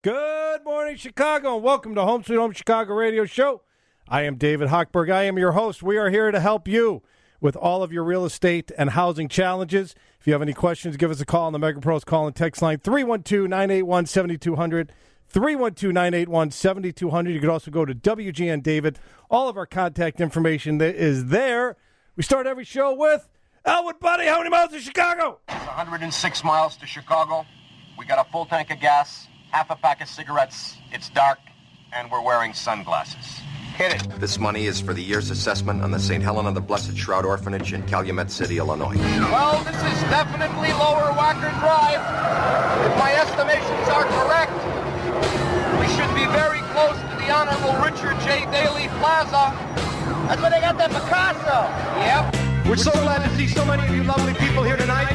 Good morning, Chicago, and welcome to Home Sweet Home Chicago Radio Show. I am David Hochberg. I am your host. We are here to help you with all of your real estate and housing challenges. If you have any questions, give us a call on the Mega Pros call and text line 312-981-7200, 312-981-7200. You can also go to WGN David. All of our contact information is there. We start every show with, Elwood, buddy, how many miles to Chicago? It's 106 miles to Chicago. We got a full tank of gas, half a pack of cigarettes, it's dark, and we're wearing sunglasses. Hit it. This money is for the year's assessment on the St. Helena of the Blessed Shroud Orphanage in Calumet City, Illinois. Well, this is definitely Lower Wacker Drive. If my estimations are correct, we should be very close to the Honorable Richard J. Daley Plaza. That's where they got that Picasso. Yep. We're so glad to see so many of you lovely people here tonight.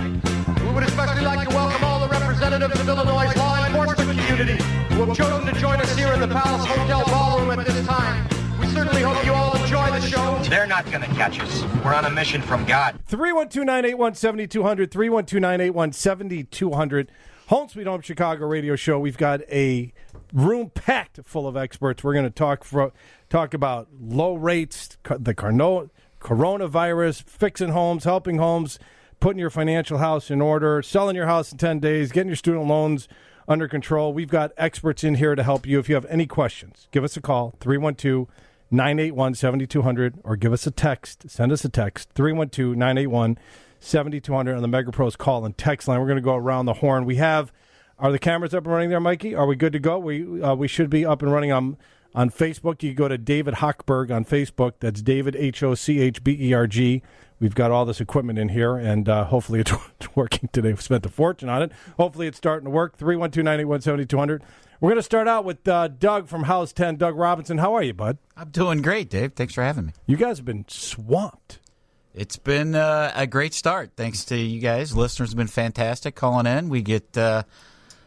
We would especially like to welcome all the representatives of Illinois' law enforcement community who have chosen to join us here in the Palace Hotel Ballroom at this time. We certainly hope you all enjoy the show. They're not going to catch us. We're on a mission from God. 312-981-7200, 312-981-7200. Home Sweet Home Chicago Radio Show. We've got a room packed full of experts. We're going to talk about low rates, the coronavirus, fixing homes, helping homes, putting your financial house in order, selling your house in 10 days, getting your student loans under control. We've got experts in here to help you. If you have any questions, give us a call, 312-981-7200, or give us a text. Send us a text, 312-981-7200 on the Mega Pros call and text line. We're going to go around the horn. Are the cameras up and running there, Mikey? Are we good to go? We should be up and running on Facebook. You can go to David Hochberg on Facebook. That's David, Hochberg. We've got all this equipment in here, and hopefully it's working today. We spent a fortune on it. Hopefully it's starting to work. 312-981-7200. We're going to start out with Doug from House 10. Doug Robinson, how are you, bud? I'm doing great, Dave. Thanks for having me. You guys have been swamped. It's been a great start. Thanks to you guys. Listeners have been fantastic calling in. We get, I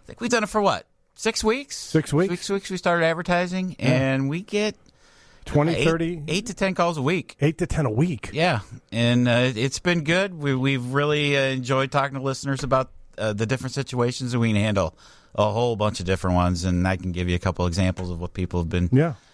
think we've done it for what? 6 weeks? 6 weeks. 6 weeks we started advertising, and we get 20, 30? 8 to 10 calls a week. 8 to 10 a week. Yeah, and it's been good. We've really enjoyed talking to listeners about the different situations, and we can handle a whole bunch of different ones, and I can give you a couple examples of what people have been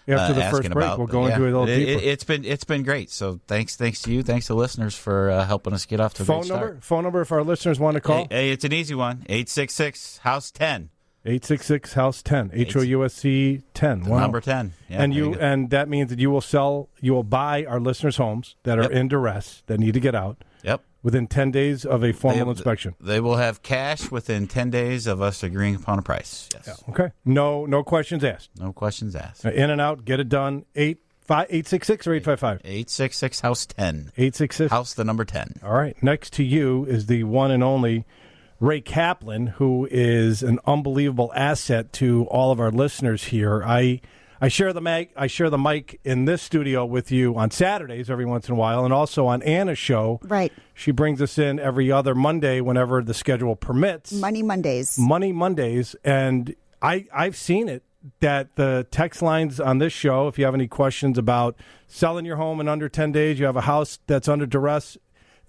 After the first break, about. we'll go into it a little deeper. It's been great. So thanks to you. Thanks to listeners for helping us get off to a great start. Phone number if our listeners want to call. Hey, it's an easy one. 866-HOUSE-10. 866-HOUSE-10. HOUSE 10. Wow. Number 10. Yeah, and that means that you will buy our listeners' homes that are in duress, that need to get out. Yep. Within 10 days of a formal inspection. They will have cash within 10 days of us agreeing upon a price. Yes. Yeah. Okay. No questions asked. No questions asked. In and out, get it done. 866 or 855? 866-HOUSE-10. 866. House the number 10. All right. Next to you is the one and only Ray Kaplan, who is an unbelievable asset to all of our listeners here. I share the mic in this studio with you on Saturdays every once in a while, and also on Anna's show. Right. She brings us in every other Monday whenever the schedule permits. Money Mondays. And I've seen it, that the text lines on this show, if you have any questions about selling your home in under 10 days, you have a house that's under duress,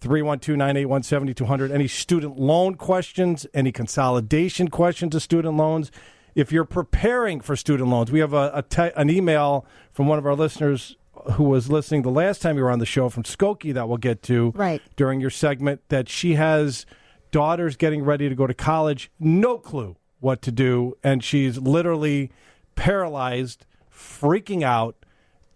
312-981-7200. Any student loan questions, any consolidation questions of student loans. If you're preparing for student loans, we have an email from one of our listeners who was listening the last time you were on the show from Skokie that we'll get to during your segment, that she has daughters getting ready to go to college, no clue what to do, and she's literally paralyzed, freaking out,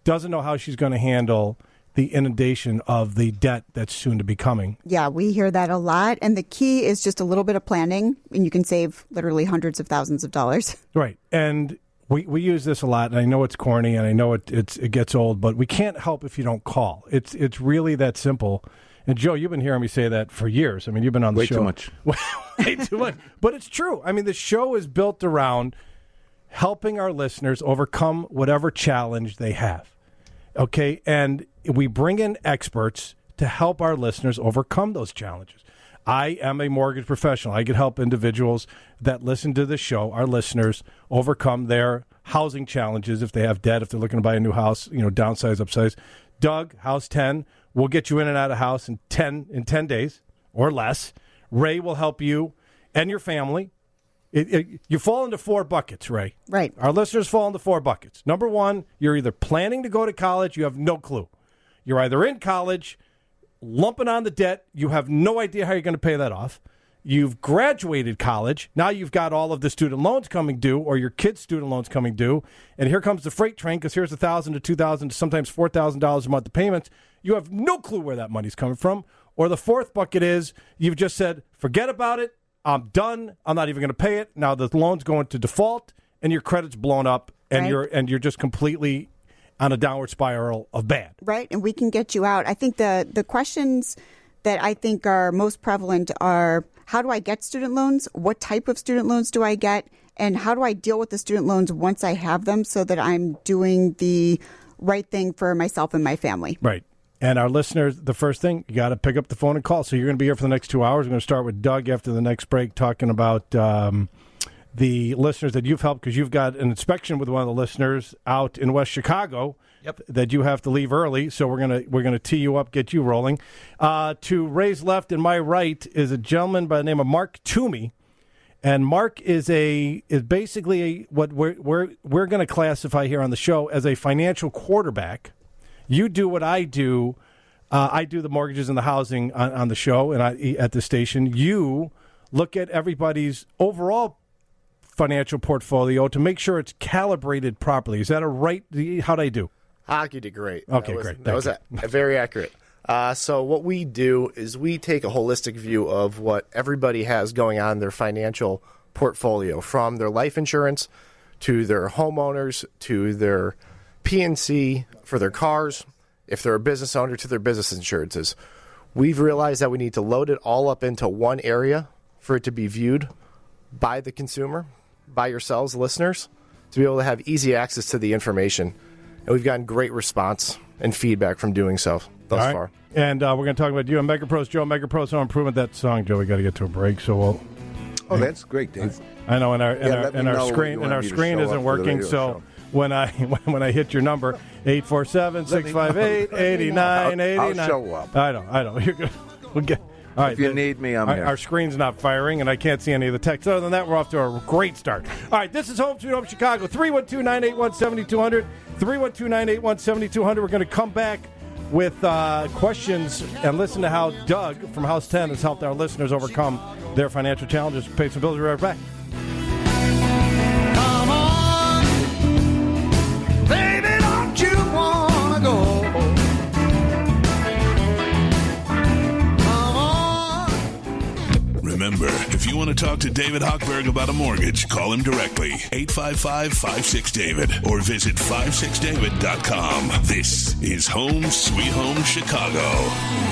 doesn't know how she's going to handle the inundation of the debt that's soon to be coming. Yeah, we hear that a lot. And the key is just a little bit of planning, and you can save literally hundreds of thousands of dollars. Right. And we use this a lot, and I know it's corny, and I know it gets old, but we can't help if you don't call. It's really that simple. And, Joe, you've been hearing me say that for years. I mean, you've been on the show. Way too much. Way too much. But it's true. I mean, the show is built around helping our listeners overcome whatever challenge they have. Okay? And we bring in experts to help our listeners overcome those challenges. I am a mortgage professional. I can help individuals that listen to the show, our listeners, overcome their housing challenges if they have debt, if they're looking to buy a new house, downsize, upsize. Doug, House 10, will get you in and out of house in 10 days or less. Ray will help you and your family You fall into 4 buckets, Ray. Right. Our listeners fall into 4 buckets. Number 1, you're either planning to go to college, you have no clue. You're either in college, lumping on the debt, you have no idea how you're going to pay that off. You've graduated college, now you've got all of the student loans coming due, or your kids' student loans coming due, and here comes the freight train, because here's $1,000 to $2,000 to sometimes $4,000 a month of payments. You have no clue where that money's coming from. Or the 4th bucket is you've just said, forget about it, I'm done, I'm not even going to pay it. Now the loan's going to default, and your credit's blown up, and you're just completely on a downward spiral of bad. Right, and we can get you out. I think the questions that I think are most prevalent are, how do I get student loans? What type of student loans do I get? And how do I deal with the student loans once I have them so that I'm doing the right thing for myself and my family? Right. And our listeners, the first thing, you got to pick up the phone and call. So you're going to be here for the next 2 hours. We're going to start with Doug after the next break, talking about the listeners that you've helped, because you've got an inspection with one of the listeners out in West Chicago. Yep. That you have to leave early, so we're gonna tee you up, get you rolling. To Ray's left and my right is a gentleman by the name of Mark Toomey, and Mark is basically what we're going to classify here on the show as a financial quarterback. You do what I do. I do the mortgages and the housing on the show and at the station. You look at everybody's overall financial portfolio to make sure it's calibrated properly. Is that how'd I do? Hockey did great. Okay, great. That was very accurate. So what we do is we take a holistic view of what everybody has going on in their financial portfolio, from their life insurance to their homeowners to their P&C for their cars, if they're a business owner, to their business insurances. We've realized that we need to load it all up into one area for it to be viewed by the consumer, by yourselves, listeners, to be able to have easy access to the information. And we've gotten great response and feedback from doing so thus far. And we're going to talk about you and MegaPros. Joe, MegaPros Home Improvement. That song, Joe, we got to get to a break, so we'll... Oh, that's great, Dave. I know, and our screen isn't working, so when I hit your number, 847-658-8989. I'll show up. I know. You're good. We'll get... All right, if you need me, I'm here. Our screen's not firing, and I can't see any of the text. Other than that, we're off to a great start. All right, this is Home Sweet Home Chicago, 312-981-7200, 312-981-7200. We're going to come back with questions and listen to how Doug from House 10 has helped our listeners overcome their financial challenges. Pay some bills. We'll be right back. Come on, baby, don't you want to go? Remember, if you want to talk to David Hochberg about a mortgage, call him directly, 855-56-DAVID, or visit 56david.com. This is Home Sweet Home Chicago.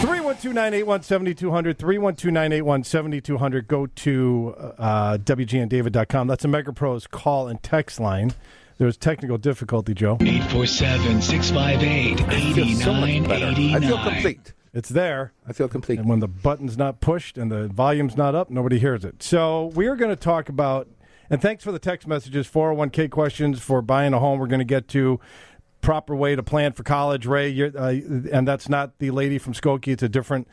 312-981-7200, 312-981-7200. Go to WGNDavid.com. That's a MegaPros call and text line. There's technical difficulty, Joe. 847-658-8989. I feel complete. It's there. I feel complete. And when the button's not pushed and the volume's not up, nobody hears it. So we are going to talk about, and thanks for the text messages, 401k questions for buying a home. We're going to get to proper way to plan for college, Ray. And that's not the lady from Skokie. It's a different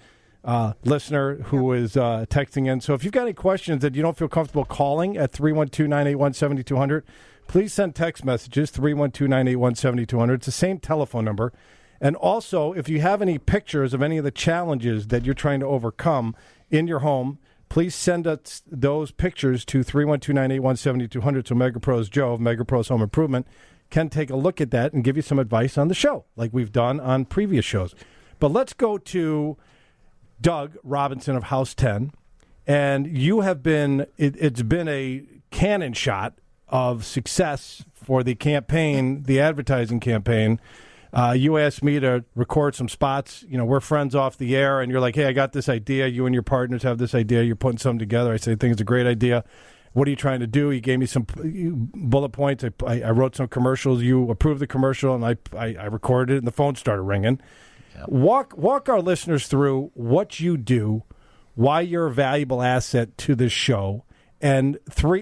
listener who is texting in. So if you've got any questions that you don't feel comfortable calling at 312-981-7200, please send text messages, 312-981-7200. It's the same telephone number. And also, if you have any pictures of any of the challenges that you're trying to overcome in your home, please send us those pictures to 312-981-7200 so MegaPros Joe of MegaPros Home Improvement can take a look at that and give you some advice on the show, like we've done on previous shows. But let's go to Doug Robinson of House 10. And you have been, it's been a cannon shot of success for the campaign, the advertising campaign. You asked me to record some spots. You know, we're friends off the air, and you're like, hey, I got this idea. You and your partners have this idea. You're putting something together. I say, I think it's a great idea. What are you trying to do? You gave me some bullet points. I wrote some commercials. You approved the commercial, and I recorded it, and the phone started ringing. Yep. Walk our listeners through what you do, why you're a valuable asset to this show, and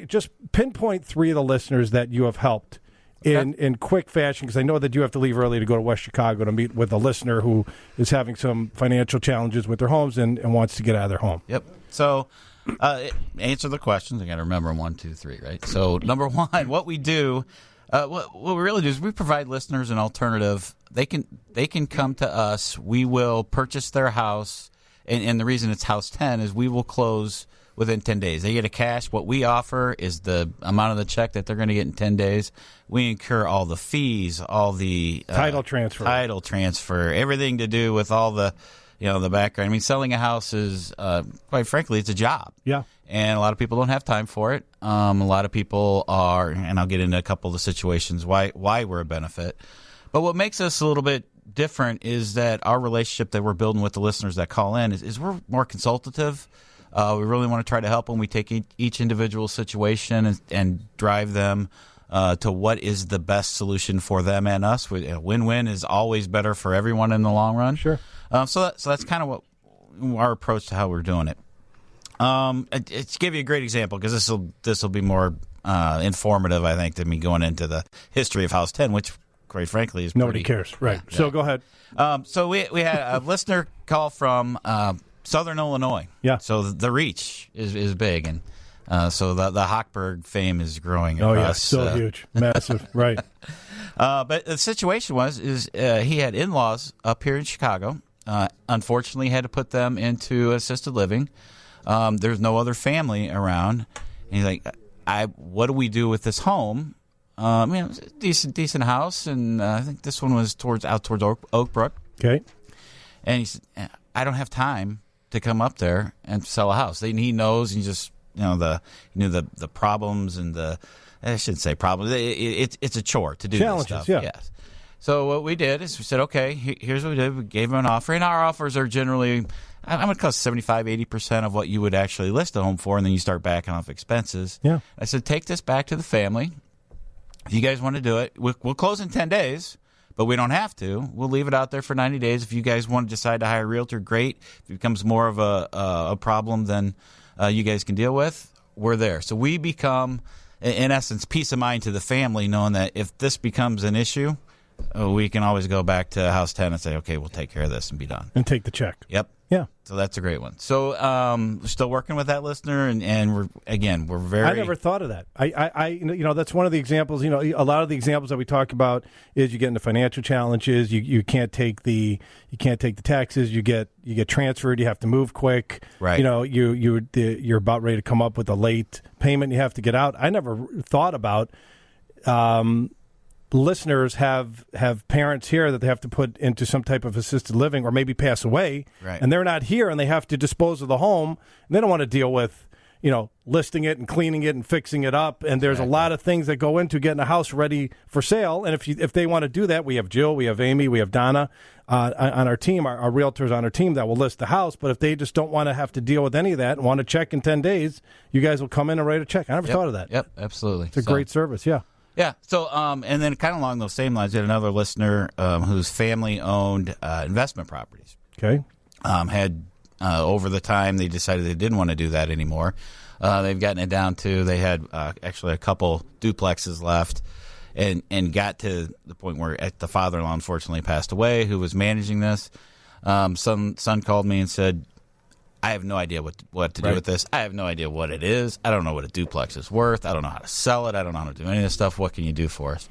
just pinpoint 3 of the listeners that you have helped in quick fashion, because I know that you have to leave early to go to West Chicago to meet with a listener who is having some financial challenges with their homes and wants to get out of their home. Yep. So Answer the questions. I got to remember 1, 2, 3, right? So, number one, what we do, what we really do is we provide listeners an alternative. They can come to us. We will purchase their house, and the reason it's House 10 is we will close within 10 days. They get a cash. What we offer is the amount of the check that they're going to get in 10 days. We incur all the fees, all the title transfer, everything to do with all the, the background. I mean, selling a house is, quite frankly, it's a job. Yeah. And a lot of people don't have time for it. A lot of people are, and I'll get into a couple of the situations why we're a benefit. But what makes us a little bit different is that our relationship that we're building with the listeners that call in is we're more consultative. We really want to try to help them. We take each individual situation and drive them to what is the best solution for them and us. A win-win is always better for everyone in the long run. Sure. So that's kind of what our approach to how we're doing it. To give you a great example, because this will be more informative, I think, than me going into the history of House 10, which, quite frankly, is nobody cares. Right. Yeah, so go ahead. So we had a listener call from Southern Illinois. Yeah. So the reach is big, and so the Hochberg fame is growing. Oh, across, so huge, massive, right? But the situation is he had in-laws up here in Chicago. Unfortunately, had to put them into assisted living. There's no other family around. And he's like, what do we do with this home? It's a decent house, and I think this one was towards Oak Brook. Okay. And he said, I don't have time to come up there and sell a house. He knows, he just the problems and I shouldn't say problems. It's a chore to do challenges, this stuff. Yeah. Yes. So what we did is we said, okay, here's what we did. We gave him an offer, and our offers are generally, I'm going to cost 75-80% of what you would actually list a home for, and then you start backing off expenses. Yeah. I said, take this back to the family. If you guys want to do it, we'll close in 10 days, but we don't have to. We'll leave it out there for 90 days. If you guys want to decide to hire a realtor, great. If it becomes more of a problem than you guys can deal with, we're there. So we become, in essence, peace of mind to the family, knowing that if this becomes an issue, we can always go back to House 10 and say, okay, we'll take care of this and be done. And take the check. Yep. Yeah. So that's a great one. So we're still working with that listener, and we're very. I never thought of that. I that's one of the examples. A lot of the examples that we talk about is you get into financial challenges. You can't take the taxes. You get transferred. You have to move quick. Right. You're about ready to come up with a late payment. You have to get out. I never thought about. Listeners have parents here that they have to put into some type of assisted living or maybe pass away, right. And they're not here and they have to dispose of the home. And they don't want to deal with, listing it and cleaning it and fixing it up. And there's a lot of things that go into getting a house ready for sale. And if they want to do that, we have Jill, we have Amy, we have Donna on our team, our realtors on our team that will list the house. But if they just don't want to have to deal with any of that and want to check in 10 days, you guys will come in and write a check. I never thought of that. Yep, absolutely. It's a great service, yeah. Yeah. So, and then kind of along those same lines, we had another listener whose family owned investment properties. Okay. Had over the time they decided they didn't want to do that anymore. They've gotten it down to they had actually a couple duplexes left, and got to the point where the father-in-law unfortunately passed away, who was managing this. Son called me and said, I have no idea what to do with this. I have no idea what it is. I don't know what a duplex is worth. I don't know how to sell it. I don't know how to do any of this stuff. What can you do for us?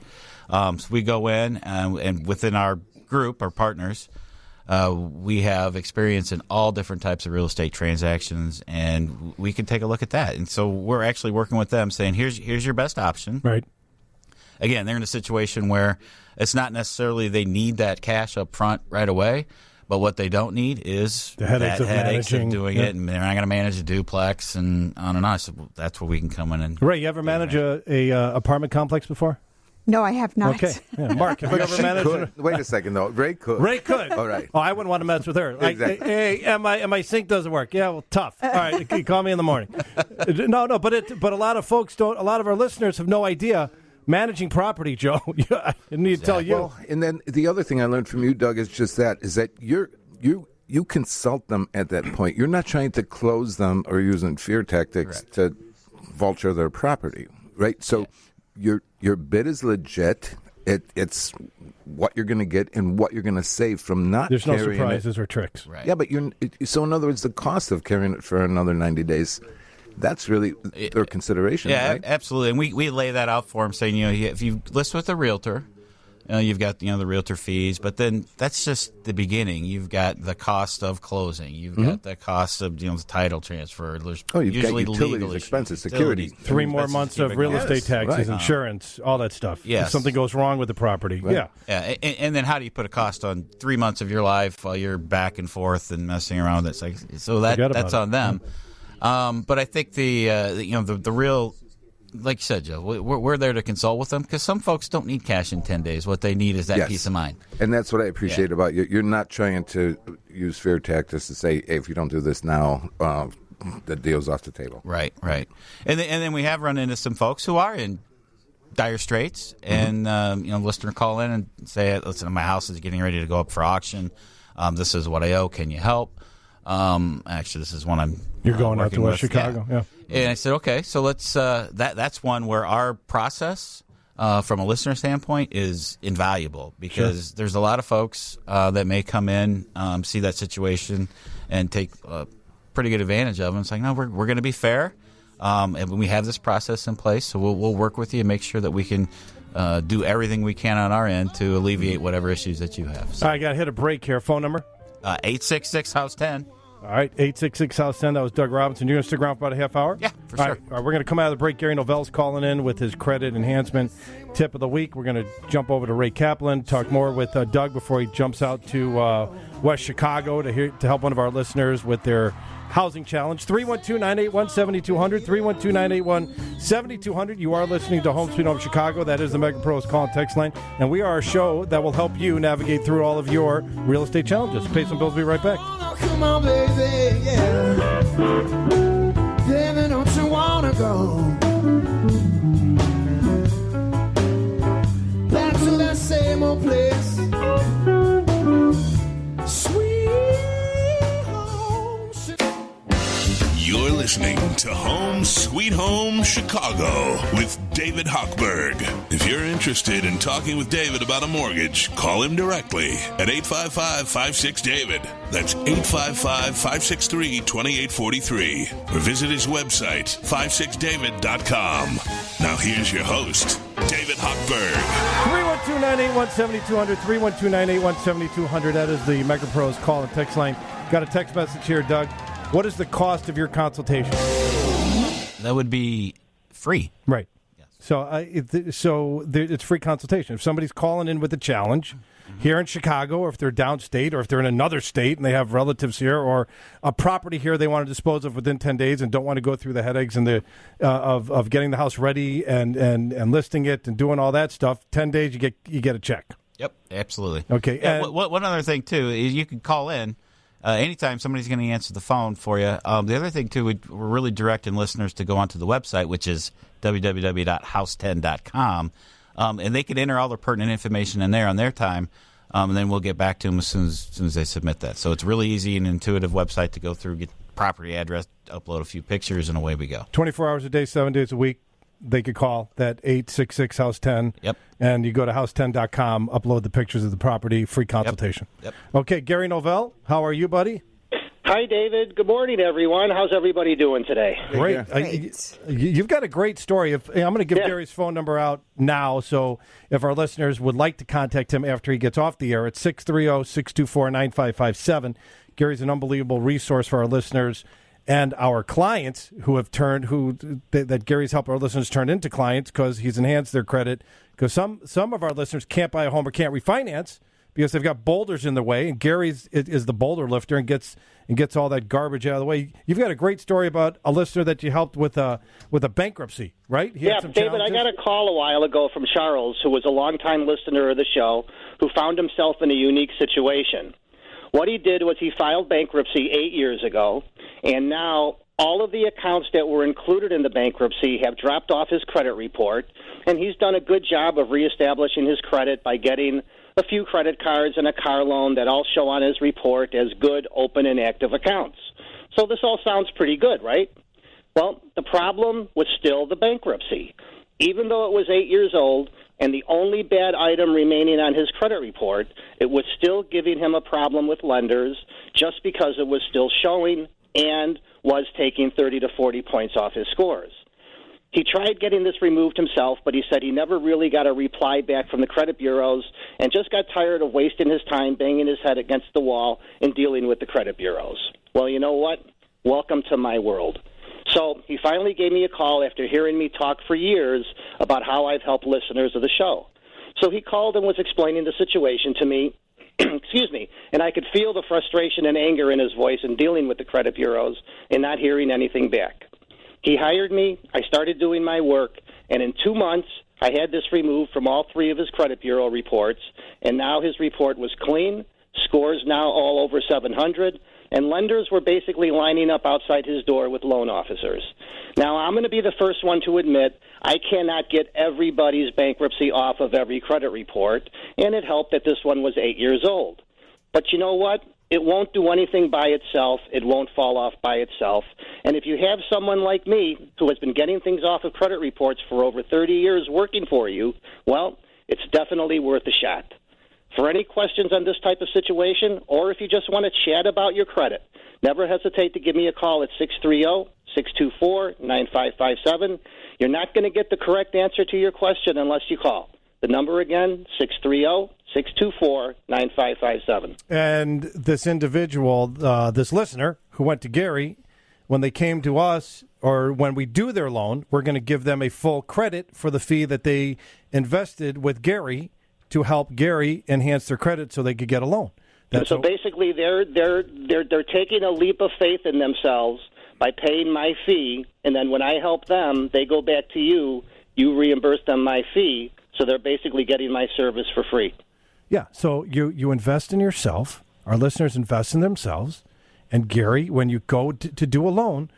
So we go in, and within our group, our partners, we have experience in all different types of real estate transactions, and we can take a look at that. And so we're actually working with them, saying, here's your best option. Right. Again, they're in a situation where it's not necessarily they need that cash up front right away. But what they don't need is the headaches of doing it, and they're not going to manage a duplex and on and on. So that's where we can come in and. Ray, you ever manage a apartment complex before? No, I have not. Okay, yeah. Mark, have you ever managed? Wait a second, though. Ray could. Ray could. All right. Oh, I wouldn't want to mess with her. Like, exactly. Hey, my sink doesn't work. Yeah, well, tough. All right, you call me in the morning. No, but a lot of folks don't. A lot of our listeners have no idea. Managing property, Joe, I need to tell you. Well, and then the other thing I learned from you, Doug, is that you consult them at that point. You're not trying to close them or using fear tactics to vulture their property, right? So your bid is legit. It's what you're going to get and what you're going to save from not There's carrying no surprises it. or tricks. Right. Yeah, but so in other words, the cost of carrying it for another 90 days That's really their consideration, Yeah, right? absolutely. And we lay that out for them, saying, if you list with a realtor, you've got the realtor fees, but then that's just the beginning. You've got the cost of closing. You've got the cost of the title transfer. There's you've usually got utilities, legal expenses, issues, security. utilities, 3 more months of real estate taxes, right. insurance, all that stuff. Yes. If something goes wrong with the property. Right. Yeah. And then how do you put a cost on 3 months of your life while you're back and forth and messing around? It's like that's on them. But I think the real, like you said, Joe, we're there to consult with them because some folks don't need cash in 10 days. What they need is that peace of mind. And that's what I appreciate about you. You're not trying to use fear tactics to say, hey, if you don't do this now, the deal's off the table. Right. And then we have run into some folks who are in dire straits, and listener call in and say, listen, my house is getting ready to go up for auction. This is what I owe. Can you help? Actually, this is one You're going out to West with. Chicago. Yeah. And I said, okay, so let's. That's one where our process, from a listener standpoint, is invaluable because there's a lot of folks that may come in, see that situation, and take pretty good advantage of them. It's like, no, we're going to be fair, and we have this process in place, so we'll work with you and make sure that we can do everything we can on our end to alleviate whatever issues that you have. So, All right, I got to hit a break here. Phone number? 866-HOUSE-10. All right, 866-HOUSE-10. That was Doug Robinson. You're going to stick around for about a half hour? Yeah, for All sure. right, we're going to come out of the break. Gary Novell's calling in with his credit enhancement tip of the week. We're going to jump over to Ray Kaplan, talk more with Doug before he jumps out to West Chicago to help one of our listeners with their housing challenge. 312-981-7200, 312-981-7200. You are listening to Home Sweet Home Chicago. That is the Mega Pros call and text line. And we are a show that will help you navigate through all of your real estate challenges. Pay some bills. We'll be right back. Come on, baby, yeah. Baby, don't you wanna go back to that same old place? Sweet home. You're listening to Home Sweet Home Chicago with David Hochberg. If you're interested in talking with David about a mortgage, call him directly at 855-56-DAVID. That's 855-563-2843. Or visit his website, 56david.com. Now here's your host, David Hochberg. 312-981-7200, 312-981-7200. That is the Mega Pros call and text line. Got a text message here, Doug. What is the cost of your consultation? That would be free. Right. Yes. So it's free consultation. If somebody's calling in with a challenge here in Chicago, or if they're downstate, or if they're in another state and they have relatives here, or a property here they want to dispose of within 10 days and don't want to go through the headaches and the of getting the house ready and listing it and doing all that stuff, 10 days you get a check. Yep, absolutely. Okay. Yeah, one other thing, too, is you can call in. Anytime somebody's going to answer the phone for you. The other thing, too, we're really directing listeners to go onto the website, which is www.house10.com, and they can enter all their pertinent information in there on their time, and then we'll get back to them as soon as they submit that. So it's a really easy and intuitive website to go through, get property address, upload a few pictures, and away we go. 24 hours a day, 7 days a week. They could call that 866-HOUSE-10. Yep. And you go to house10.com, upload the pictures of the property, free consultation. Yep. Okay, Gary Novell, how are you, buddy? Hi, David. Good morning, everyone. How's everybody doing today? Great. You've got a great story. I'm going to give Gary's phone number out now, so if our listeners would like to contact him after he gets off the air, it's 630-624-9557. Gary's an unbelievable resource for our listeners and our clients that Gary's helped our listeners turn into clients because he's enhanced their credit. Because some of our listeners can't buy a home or can't refinance because they've got boulders in their way, and Gary is the boulder lifter and gets all that garbage out of the way. You've got a great story about a listener that you helped with a bankruptcy, right? Yeah, David, I got a call a while ago from Charles, who was a longtime listener of the show, who found himself in a unique situation. What he did was he filed bankruptcy 8 years ago, and now all of the accounts that were included in the bankruptcy have dropped off his credit report, and he's done a good job of reestablishing his credit by getting a few credit cards and a car loan that all show on his report as good, open, and active accounts. So this all sounds pretty good, right? Well, the problem was still the bankruptcy. Even though it was 8 years old and the only bad item remaining on his credit report, it was still giving him a problem with lenders just because it was still showing and was taking 30 to 40 points off his scores. He tried getting this removed himself, but he said he never really got a reply back from the credit bureaus and just got tired of wasting his time banging his head against the wall and dealing with the credit bureaus. Well, you know what? Welcome to my world. So he finally gave me a call after hearing me talk for years about how I've helped listeners of the show. So he called and was explaining the situation to me, excuse me, and I could feel the frustration and anger in his voice in dealing with the credit bureaus and not hearing anything back. He hired me, I started doing my work, and in 2 months, I had this removed from all 3 of his credit bureau reports, and now his report was clean, scores now all over 700, and lenders were basically lining up outside his door with loan officers. Now, I'm going to be the first one to admit I cannot get everybody's bankruptcy off of every credit report, and it helped that this one was 8 years old. But you know what? It won't do anything by itself. It won't fall off by itself. And if you have someone like me who has been getting things off of credit reports for over 30 years working for you, well, it's definitely worth a shot. For any questions on this type of situation, or if you just want to chat about your credit, never hesitate to give me a call at 630-624-9557. You're not going to get the correct answer to your question unless you call. The number again, 630-624-9557. And this individual, this listener who went to Gary, when they came to us or when we do their loan, we're going to give them a full credit for the fee that they invested with Gary to help Gary enhance their credit so they could get a loan. So basically, they're taking a leap of faith in themselves by paying my fee, and then when I help them, they go back to you. You reimburse them my fee, so they're basically getting my service for free. Yeah, so you invest in yourself. Our listeners invest in themselves. And Gary, when you go to do a loan,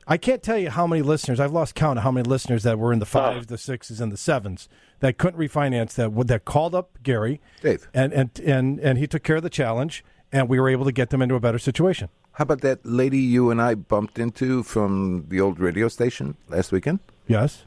I can't tell you how many listeners, I've lost count of how many listeners that were in the 5s, the 6s, and the 7s that couldn't refinance, that called up Gary. Dave. And he took care of the challenge, and we were able to get them into a better situation. How about that lady you and I bumped into from the old radio station last weekend? Yes.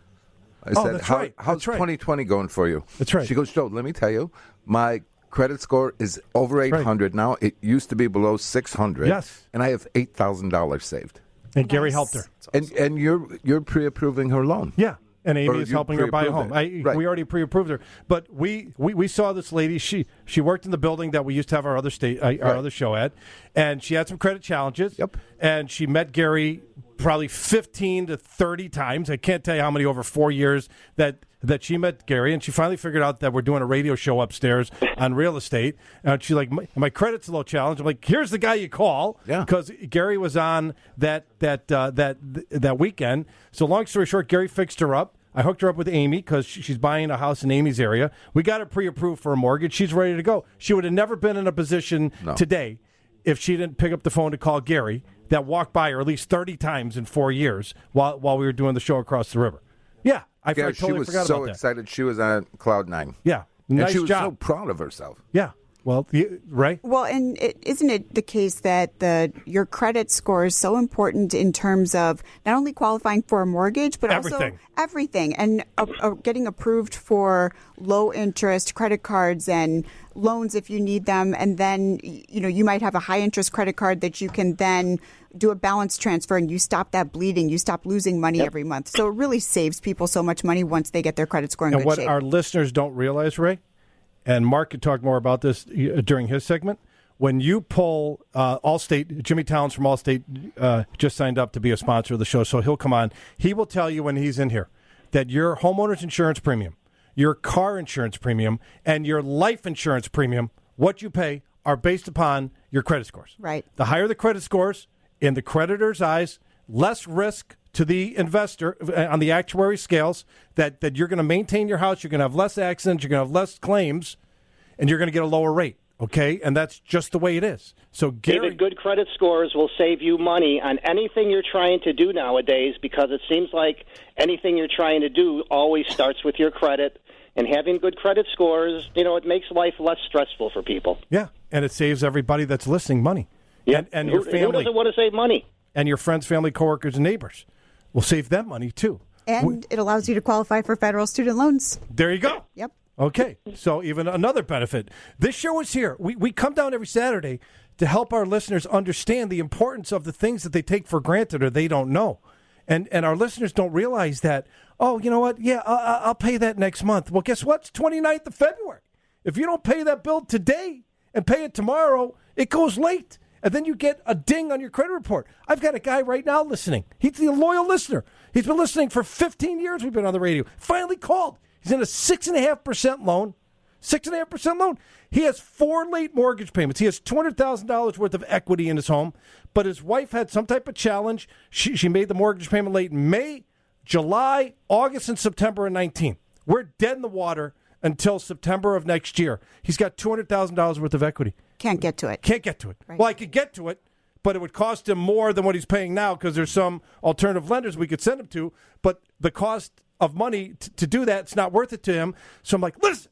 I said, how's 2020 going for you? That's right. She goes, Joe, let me tell you, my credit score is over 800 now. It used to be below 600. Yes. And I have $8,000 saved. And Gary helped her. And you're pre-approving her loan. Yeah. And Amy is helping her buy a home. We already pre-approved her. But we saw this lady. She worked in the building that we used to have our other other show at. And she had some credit challenges. Yep. And she met Gary probably 15 to 30 times. I can't tell you how many over 4 years that she met Gary. And she finally figured out that we're doing a radio show upstairs on real estate. And she's like, my credit's a little challenged. I'm like, here's the guy you call. Yeah. Because Gary was on that weekend. So long story short, Gary fixed her up. I hooked her up with Amy because she's buying a house in Amy's area. We got her pre-approved for a mortgage. She's ready to go. She would have never been in a position today if she didn't pick up the phone to call Gary that walked by her at least 30 times in 4 years while we were doing the show across the river. Yeah, I totally forgot about that. She was so excited. She was on cloud 9. Yeah, and she was so proud of herself. Yeah. Well, right? Well, and isn't it the case that your credit score is so important in terms of not only qualifying for a mortgage, but also everything, and getting approved for low interest credit cards and loans if you need them, and then you might have a high interest credit card that you can then do a balance transfer, and you stop that bleeding, you stop losing money every month. So it really saves people so much money once they get their credit score in good shape. And what our listeners don't realize, Ray, and Mark could talk more about this during his segment, when you pull Allstate, Jimmy Towns from Allstate just signed up to be a sponsor of the show, so he'll come on. He will tell you when he's in here that your homeowner's insurance premium, your car insurance premium, and your life insurance premium, what you pay, are based upon your credit scores. Right. The higher the credit scores, in the creditor's eyes, less risk to the investor on the actuary scales that you're going to maintain your house, you're going to have less accidents, you're going to have less claims, and you're going to get a lower rate, okay? And that's just the way it is. So, David, good credit scores will save you money on anything you're trying to do nowadays, because it seems like anything you're trying to do always starts with your credit. And having good credit scores, it makes life less stressful for people. Yeah, and it saves everybody that's listening money. Yeah, and your family. Who doesn't want to save money? And your friends, family, coworkers, and neighbors will save them money, too. And it allows you to qualify for federal student loans. There you go. Yep. Okay, so even another benefit. This show is here. We come down every Saturday to help our listeners understand the importance of the things that they take for granted or they don't know. And our listeners don't realize that, oh, you know what? Yeah, I'll pay that next month. Well, guess what? It's 29th of February. If you don't pay that bill today and pay it tomorrow, it goes late. And then you get a ding on your credit report. I've got a guy right now listening. He's a loyal listener. He's been listening for 15 years. We've been on the radio. Finally called. He's in a 6.5% loan. 6.5% loan. He has 4 late mortgage payments. He has $200,000 worth of equity in his home, but his wife had some type of challenge. She made the mortgage payment late in May, July, August, and September of 19. We're dead in the water until September of next year. He's got $200,000 worth of equity. Can't get to it. Can't get to it. Right. Well, I could get to it, but it would cost him more than what he's paying now because there's some alternative lenders we could send him to, but the cost of money to do that, it's not worth it to him. So I'm like, listen,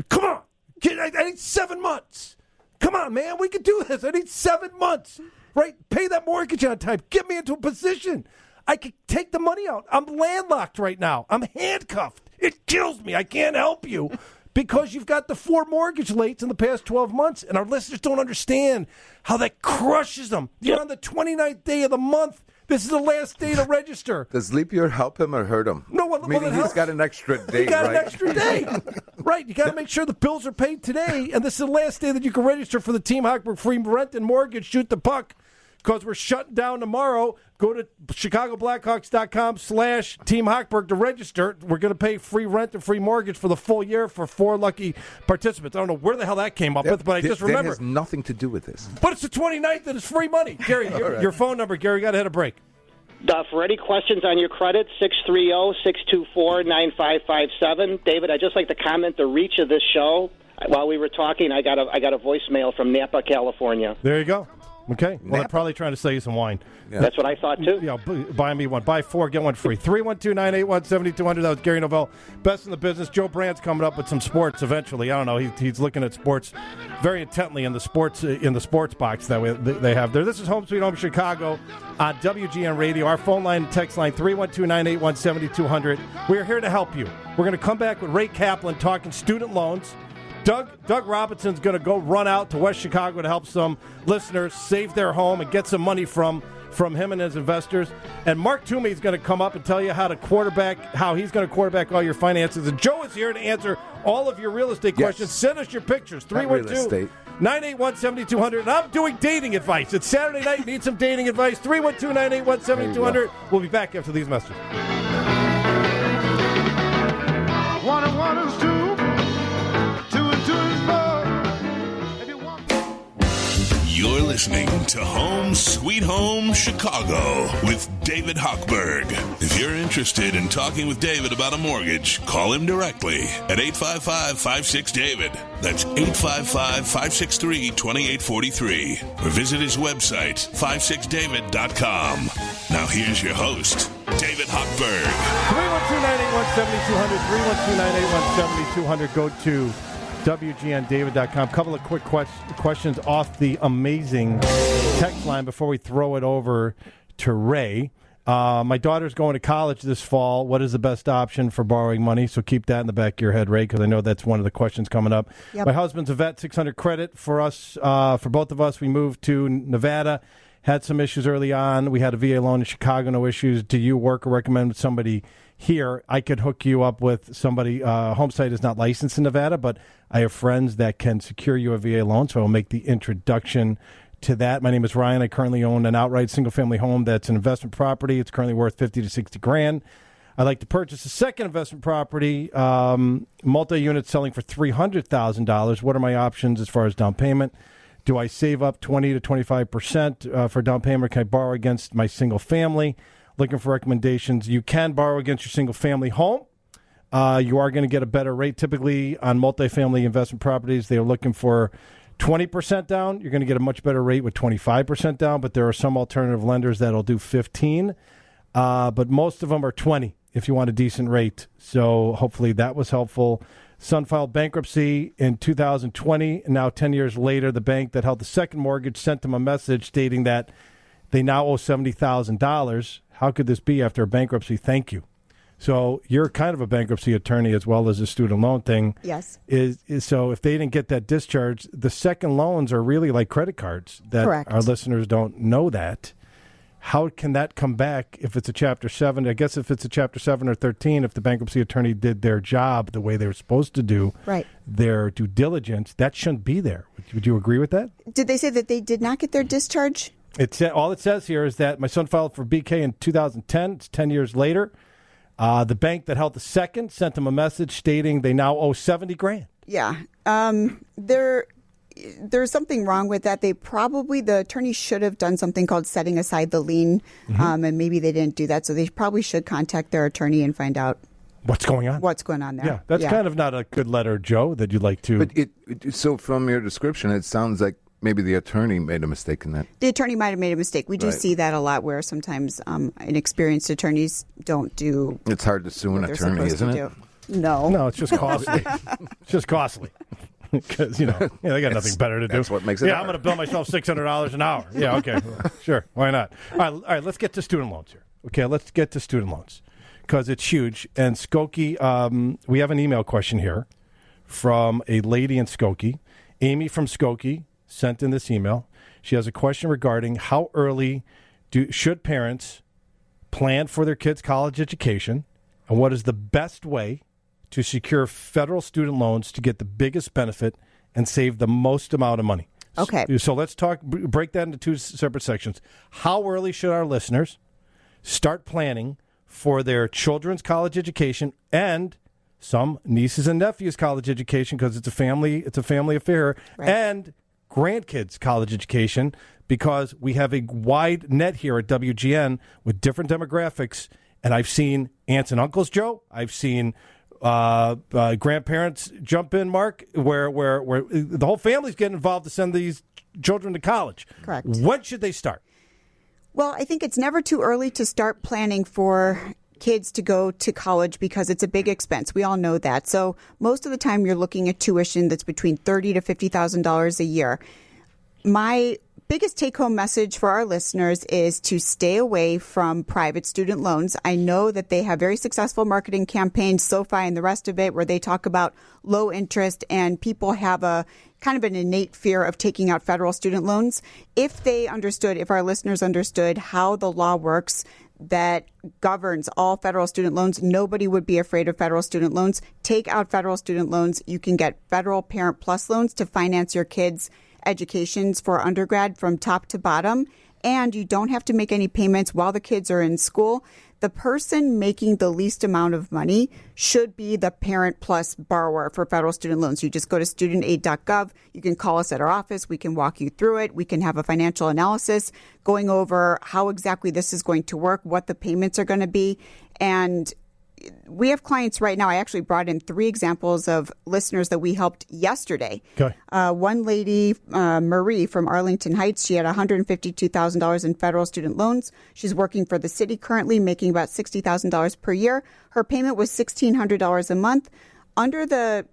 come on. I need 7 months. Come on, man. We can do this. I need 7 months. Right? Pay that mortgage on time. Get me into a position. I could take the money out. I'm landlocked right now. I'm handcuffed. It kills me. I can't help you because you've got the 4 mortgage lates in the past 12 months, and our listeners don't understand how that crushes them. You're on the 29th day of the month. This is the last day to register. Does leap year help him or hurt him? No, meaning he's got an extra day. He got right? an extra day. Right. You got to make sure the bills are paid today, and this is the last day that you can register for the Team Hochberg free rent and mortgage. Shoot the puck because we're shutting down tomorrow. Go to ChicagoBlackhawks.com/Team Hochberg to register. We're going to pay free rent and free mortgage for the full year for 4 lucky participants. I don't know where the hell that came up with, but I just remember. That has nothing to do with this. But it's the 29th and it's free money. Gary, your phone number, Gary, got to hit a break. For any questions on your credit, 630-624-9557. David, I'd just like to comment the reach of this show. While we were talking, I got a voicemail from Napa, California. There you go. Okay. Well, they're probably trying to sell you some wine. Yeah. That's what I thought, too. Yeah, buy me one. Buy 4, get one free. 312-981-7200. That was Gary Novell. Best in the business. Joe Brandt's coming up with some sports eventually. I don't know. He's looking at sports very intently in the sports box that they have there. This is Home Sweet Home Chicago on WGN Radio. Our phone line and text line, 312-981-7200. We are here to help you. We're going to come back with Ray Kaplan talking student loans. Doug Robinson's going to go run out to West Chicago to help some listeners save their home and get some money from him and his investors. And Mark Toomey is going to come up and tell you how he's going to quarterback all your finances. And Joe is here to answer all of your real estate questions. Send us your pictures, 312-981-7200. And I'm doing dating advice. It's Saturday night. Need some dating advice, 312-981-7200. We'll be back after these messages. One and one is 2. You're listening to Home Sweet Home Chicago with David Hochberg. If you're interested in talking with David about a mortgage, call him directly at 855-56-DAVID. That's 855-563-2843. Or visit his website, 56david.com. Now here's your host, David Hochberg. 312-981-7200. 312-981-7200. Go to WGNDavid.com. Couple of quick questions off the amazing text line before we throw it over to Ray. My daughter's going to college this fall. What is the best option for borrowing money? So keep that in the back of your head, Ray, because I know that's one of the questions coming up. Yep. My husband's a vet, 600 credit for us. For both of us, we moved to Nevada. Had some issues early on. We had a VA loan in Chicago, no issues. Do you work or recommend somebody here? I could hook you up with somebody. Homesite is not licensed in Nevada, but I have friends that can secure you a VA loan, so I'll make the introduction to that. My name is Ryan. I currently own an outright single-family home that's an investment property. It's currently worth $50,000 to $60,000. I'd like to purchase a second investment property, multi-unit selling for $300,000. What are my options as far as down payment? Do I save up 20 to 25% for down payment, or can I borrow against my single family? Looking for recommendations. You can borrow against your single family home. You are going to get a better rate. Typically on multifamily investment properties, they are looking for 20% down. You're going to get a much better rate with 25% down, but there are some alternative lenders that'll do 15. But most of them are 20 if you want a decent rate. So hopefully that was helpful. Son filed bankruptcy in 2020, and now 10 years later, the bank that held the second mortgage sent him a message stating that they now owe $70,000. How could this be after a bankruptcy? Thank you. So you're kind of a bankruptcy attorney as well as a student loan thing. Yes. Is so if they didn't get that discharge, the second loans are really like credit cards. That Correct. Our listeners don't know that. How can that come back if it's a Chapter 7? I guess if it's a Chapter 7 or 13, if the bankruptcy attorney did their job the way they were supposed to do, right, their due diligence, that shouldn't be there. Would you agree with that? Did they say that they did not get their discharge? All it says here is that my son filed for BK in 2010. It's 10 years later. The bank that held the second sent him a message stating they now owe $70,000. Yeah. There's something wrong with that. The attorney should have done something called setting aside the lien, and maybe they didn't do that. So they probably should contact their attorney and find out what's going on. there. Yeah, that's kind of not a good letter, Joe, that you'd like to. But so from your description, it sounds like maybe the attorney made a mistake in that. The attorney might have made a mistake. We do see that a lot where sometimes inexperienced attorneys don't do. It's hard to sue an attorney, isn't it? No, it's just costly. It's just costly. Because, they got nothing better to do. That's what makes it hard. I'm going to bill myself $600 an hour. Yeah, okay. Sure. Why not? All right, let's get to student loans here. Okay, let's get to student loans because it's huge. And Skokie, we have an email question here from a lady in Skokie. Amy from Skokie sent in this email. She has a question regarding how early should parents plan for their kids' college education and what is the best way to secure federal student loans to get the biggest benefit and save the most amount of money. Okay. So let's break that into two separate sections. How early should our listeners start planning for their children's college education and some nieces and nephews' college education because it's a family affair, right, and grandkids' college education because we have a wide net here at WGN with different demographics, and I've seen aunts and uncles, Joe. I've seen grandparents jump in, Mark, where the whole family's getting involved to send these children to college. Correct. When should they start? Well, I think it's never too early to start planning for kids to go to college because it's a big expense. We all know that. So most of the time you're looking at tuition that's between $30,000 to $50,000 a year. My biggest take-home message for our listeners is to stay away from private student loans. I know that they have very successful marketing campaigns, SoFi and the rest of it, where they talk about low interest, and people have a kind of an innate fear of taking out federal student loans. If our listeners understood how the law works that governs all federal student loans, nobody would be afraid of federal student loans. Take out federal student loans. You can get federal Parent Plus loans to finance your kids' educations for undergrad from top to bottom, and you don't have to make any payments while the kids are in school. The person making the least amount of money should be the Parent Plus borrower for federal student loans. You just go to studentaid.gov. You can call us at our office. We can walk you through it. We can have a financial analysis going over how exactly this is going to work, what the payments are going to be. And we have clients right now. I actually brought in 3 examples of listeners that we helped yesterday. Okay. One lady, Marie from Arlington Heights, she had $152,000 in federal student loans. She's working for the city currently, making about $60,000 per year. Her payment was $1,600 a month. Under the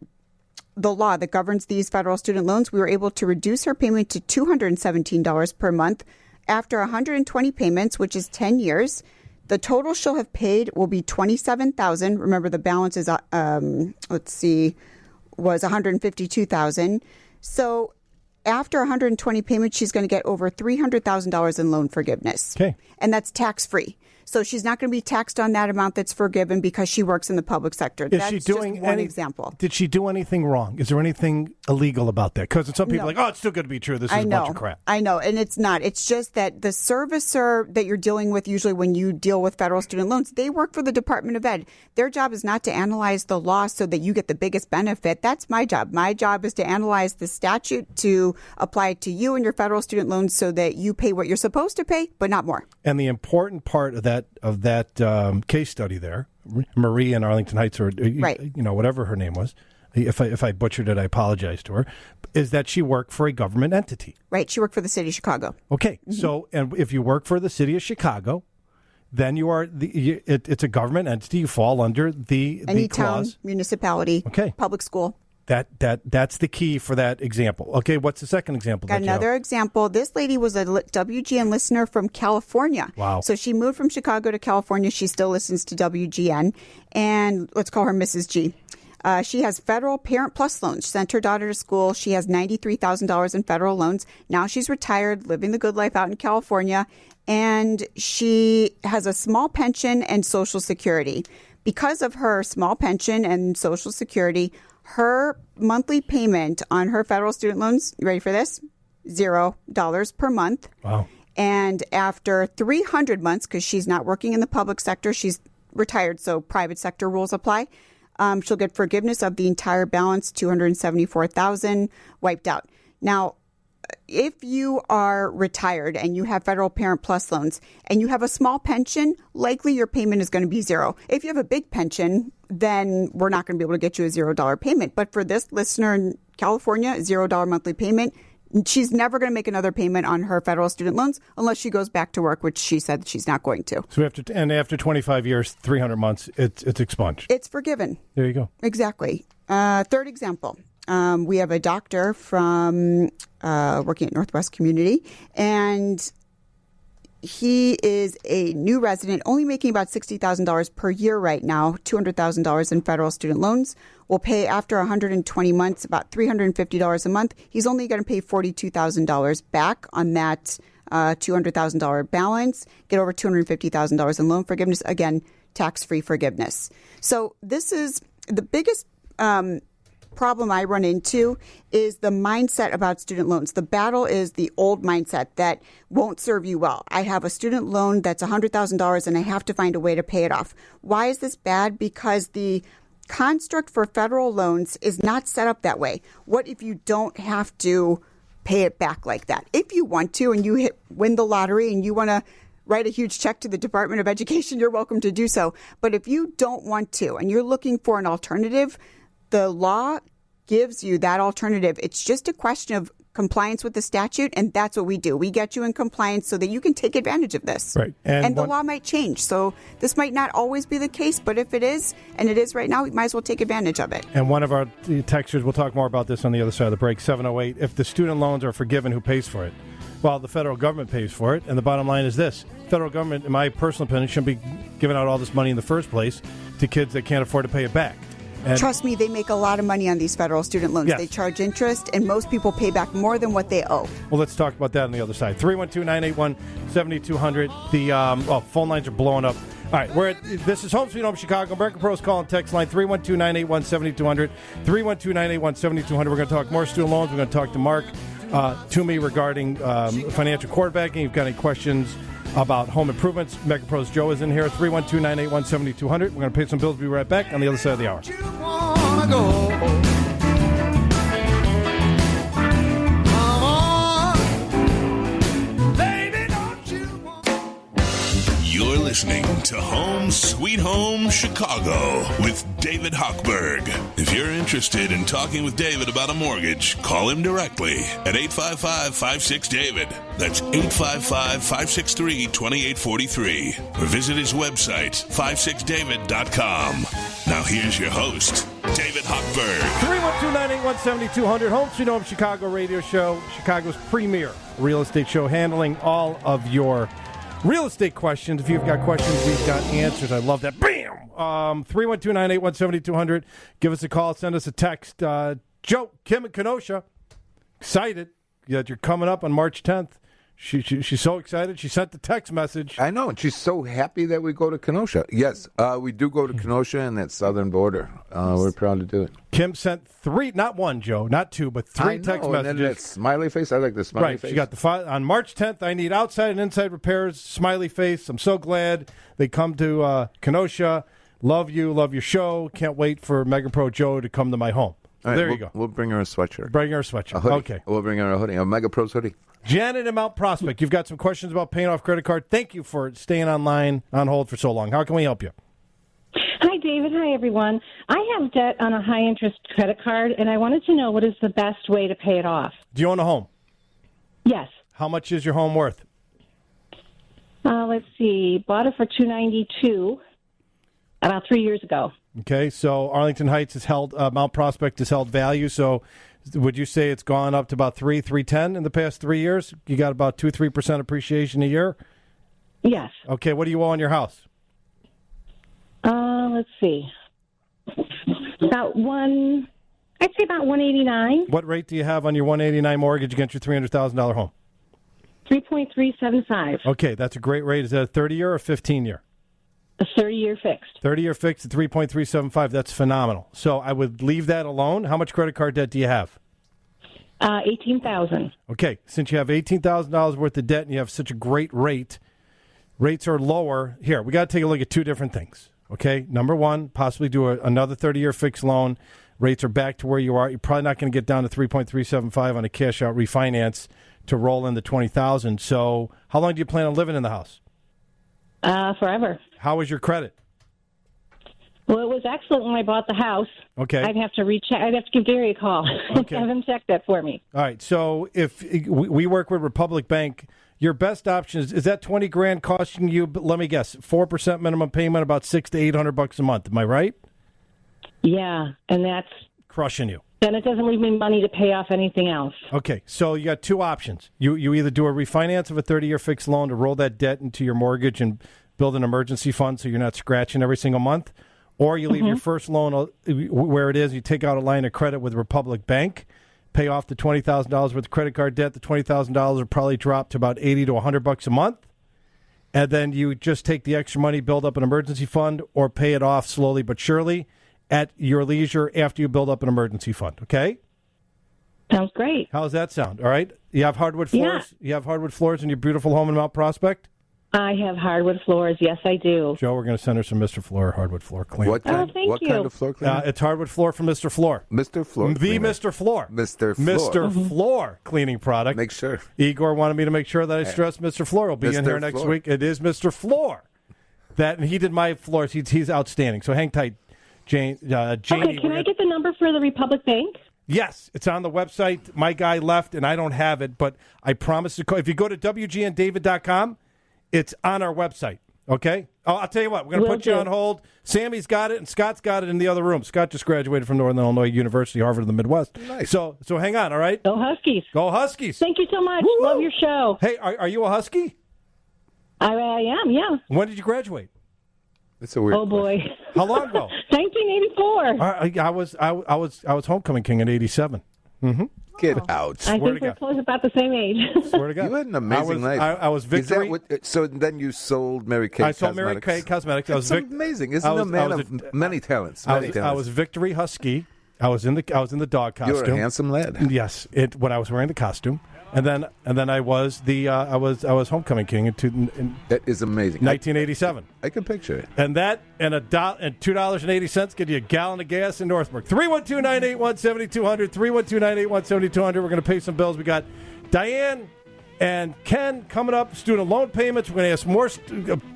law that governs these federal student loans, we were able to reduce her payment to $217 per month. After 120 payments, which is 10 years, the total she'll have paid will be $27,000. Remember, the balance is, was $152,000. So after 120 payments, she's going to get over $300,000 in loan forgiveness. Okay. And that's tax-free. So she's not going to be taxed on that amount that's forgiven because she works in the public sector. That's just one example. Did she do anything wrong? Is there anything illegal about that? Because some people are like, oh, it's still going to be true. This is a bunch of crap. I know, and it's not. It's just that the servicer that you're dealing with, usually when you deal with federal student loans, they work for the Department of Ed. Their job is not to analyze the law so that you get the biggest benefit. That's my job. My job is to analyze the statute to apply it to you and your federal student loans so that you pay what you're supposed to pay, but not more. And the important part of that case study there, Marie in Arlington Heights, or right, whatever her name was, if I butchered it, I apologize to her, is that she worked for a government entity. Right, she worked for the city of Chicago. Okay, so and if you work for the city of Chicago, then you are it's a government entity. You fall under the any clause. town, municipality, okay, public school. That's the key for that example. Okay, what's the second example? Got another example. This lady was a WGN listener from California. Wow. So she moved from Chicago to California. She still listens to WGN. And let's call her Mrs. G. She has federal Parent Plus loans. She sent her daughter to school. She has $93,000 in federal loans. Now she's retired, living the good life out in California. And she has a small pension and Social Security. Because of her small pension and Social Security, her monthly payment on her federal student loans, you ready for this? $0 per month. Wow. And after 300 months, because she's not working in the public sector, she's retired, so private sector rules apply. She'll get forgiveness of the entire balance, $274,000 wiped out. Now, if you are retired and you have federal Parent Plus loans and you have a small pension, likely your payment is going to be zero. If you have a big pension, then we're not going to be able to get you a $0 payment. But for this listener in California, $0 monthly payment, she's never going to make another payment on her federal student loans unless she goes back to work, which she said that she's not going to. So after 25 years, 300 months, it's expunged. It's forgiven. There you go. Exactly. Third example. We have a doctor from working at Northwest Community, and he is a new resident, only making about $60,000 per year right now, $200,000 in federal student loans. Will pay after 120 months about $350 a month. He's only going to pay $42,000 back on that $200,000 balance, get over $250,000 in loan forgiveness, again, tax-free forgiveness. So this is the biggest problem I run into is the mindset about student loans. The battle is the old mindset that won't serve you well. I have a student loan that's $100,000 and I have to find a way to pay it off. Why is this bad? Because the construct for federal loans is not set up that way. What if you don't have to pay it back like that? If you want to and you win the lottery and you want to write a huge check to the Department of Education, you're welcome to do so. But if you don't want to and you're looking for an alternative, the law gives you that alternative. It's just a question of compliance with the statute, and that's what we do. We get you in compliance so that you can take advantage of this. Right. And the law might change. So this might not always be the case, but if it is, and it is right now, we might as well take advantage of it. And one of our texters, we'll talk more about this on the other side of the break, 708, if the student loans are forgiven, who pays for it? Well, the federal government pays for it, and the bottom line is this. Federal government, in my personal opinion, shouldn't be giving out all this money in the first place to kids that can't afford to pay it back. And trust me, they make a lot of money on these federal student loans. Yes. They charge interest, and most people pay back more than what they owe. Well, let's talk about that on the other side. 312-981-7200. The phone lines are blowing up. All right, this is Home Sweet Home Chicago. American Pros call and text line 312-981-7200. 312-981-7200. We're going to talk more student loans. We're going to talk to Mark Toomey regarding financial quarterbacking. If you've got any questions about home improvements, Mega Pros Joe is in here. 312-981-7200. We're going to pay some bills. Be right back on the other side of the hour. You're listening to Home Sweet Home Chicago with David Hochberg. If you're interested in talking with David about a mortgage, call him directly at 855-56-DAVID. That's 855-563-2843. Or visit his website, 56david.com. Now here's your host, David Hochberg. 312-981-7200, Home Sweet Home Chicago radio show, Chicago's premier real estate show, handling all of your real estate questions. If you've got questions, we've got answers. I love that. Bam! 312-981-7200. Give us a call. Send us a text. Joe, Kim in Kenosha, excited that you're coming up on March 10th. She's so excited. She sent the text message. I know, and she's so happy that we go to Kenosha. Yes, we do go to Kenosha and that southern border. We're proud to do it. Kim sent three, not one, Joe, not two, but three text messages. And then that smiley face. I like the smiley face. She got on March 10th, I need outside and inside repairs, smiley face. I'm so glad they come to Kenosha. Love you, love your show. Can't wait for Mega Pro Joe to come to my home. Right, there you go. We'll bring her a sweatshirt. Bring her a sweatshirt. A hoodie. Okay. We'll bring her a hoodie, a Mega Pros hoodie. Janet in Mount Prospect, you've got some questions about paying off credit card. Thank you for staying on hold for so long. How can we help you? Hi, David. Hi, everyone. I have debt on a high-interest credit card, and I wanted to know what is the best way to pay it off. Do you own a home? Yes. How much is your home worth? Let's see. Bought it for $292 about 3 years ago. Okay, so Arlington Heights is held, Mount Prospect is held value. So would you say it's gone up to about 3.10 in the past 3 years? You got about 2-3% appreciation a year? Yes. Okay, what do you owe on your house? Let's see. I'd say about 189. What rate do you have on your 189 mortgage against your $300,000 home? 3.375. Okay, that's a great rate. Is that a 30-year or 15-year? A 30-year fixed. 30-year fixed at 3.375. That's phenomenal. So I would leave that alone. How much credit card debt do you have? $18,000. Okay, since you have $18,000 worth of debt and you have such a great rate, rates are lower. Here, we got to take a look at two different things. Okay, number one, possibly do another 30-year fixed loan. Rates are back to where you are. You're probably not going to get down to 3.375 on a cash-out refinance to roll in the $20,000. So how long do you plan on living in the house? Forever. How is your credit? Well, it was excellent when I bought the house. Okay. I'd have to recheck. I'd have to give Gary a call. Okay. Have him check that for me. All right. So if we work with Republic Bank, your best option is that $20,000 costing you? Let me guess, 4% minimum payment, about $600 to $800 a month. Am I right? Yeah, and that's crushing you. Then it doesn't leave me money to pay off anything else. Okay, so you got two options. You either do a refinance of a 30-year fixed loan to roll that debt into your mortgage and build an emergency fund so you're not scratching every single month, or you leave your first loan where it is. You take out a line of credit with Republic Bank, pay off the $20,000 worth of credit card debt. The $20,000 will probably drop to about $80 to $100 a month, and then you just take the extra money, build up an emergency fund, or pay it off slowly but surely at your leisure after you build up an emergency fund, okay? Sounds great. How does that sound? All right? You have hardwood floors? Yeah. You have hardwood floors in your beautiful home in Mount Prospect? I have hardwood floors. Yes, I do. Joe, we're going to send her some Mr. Floor hardwood floor cleaner. What kind, thank what you. kind of floor cleaner? It's hardwood floor from Mr. Floor. Mr. Floor The cleaner. Mr. Floor. Mr. Floor. Mr. Floor cleaning product. Make sure. Igor wanted me to make sure that I stress Mr. Floor will be in Mr. here next Floor. week. It is Mr. Floor. And he did my floors. He's outstanding. So hang tight, Janie. Okay, can I get the number for the Republic Bank? Yes, it's on the website. My guy left, and I don't have it, but I promise to call. If you go to WGNDavid.com, it's on our website, okay? Oh, I'll tell you what. We're going to put you on hold. Sammy's got it, and Scott's got it in the other room. Scott just graduated from Northern Illinois University, Harvard of the Midwest. Nice. So hang on, all right? Go Huskies. Go Huskies. Thank you so much. Woo-hoo. Love your show. Hey, are you a Husky? I am, yeah. When did you graduate? That's a weird Oh, boy. question. How long ago? 1984. I was homecoming king in '87. Mm-hmm. Get out. I Swear think to we're God. close about the same age. Swear to God. You had an amazing life. I was Is that Victory. so then you sold Mary Kay I sold Cosmetics. Mary Kay Cosmetics. I was That's amazing. Isn't a man of many talents? I Many was talents. Victory Husky. I was in the dog costume. You're a handsome lad. Yes, when I was wearing the costume, and then I was I was homecoming king in That is amazing. 1987. I can picture it. And that and $2.80 get you a gallon of gas in Northbrook. 312-981-7200. 312-981-7200. We're going to pay some bills. We got Diane and Ken coming up. Student loan payments. We're going to ask more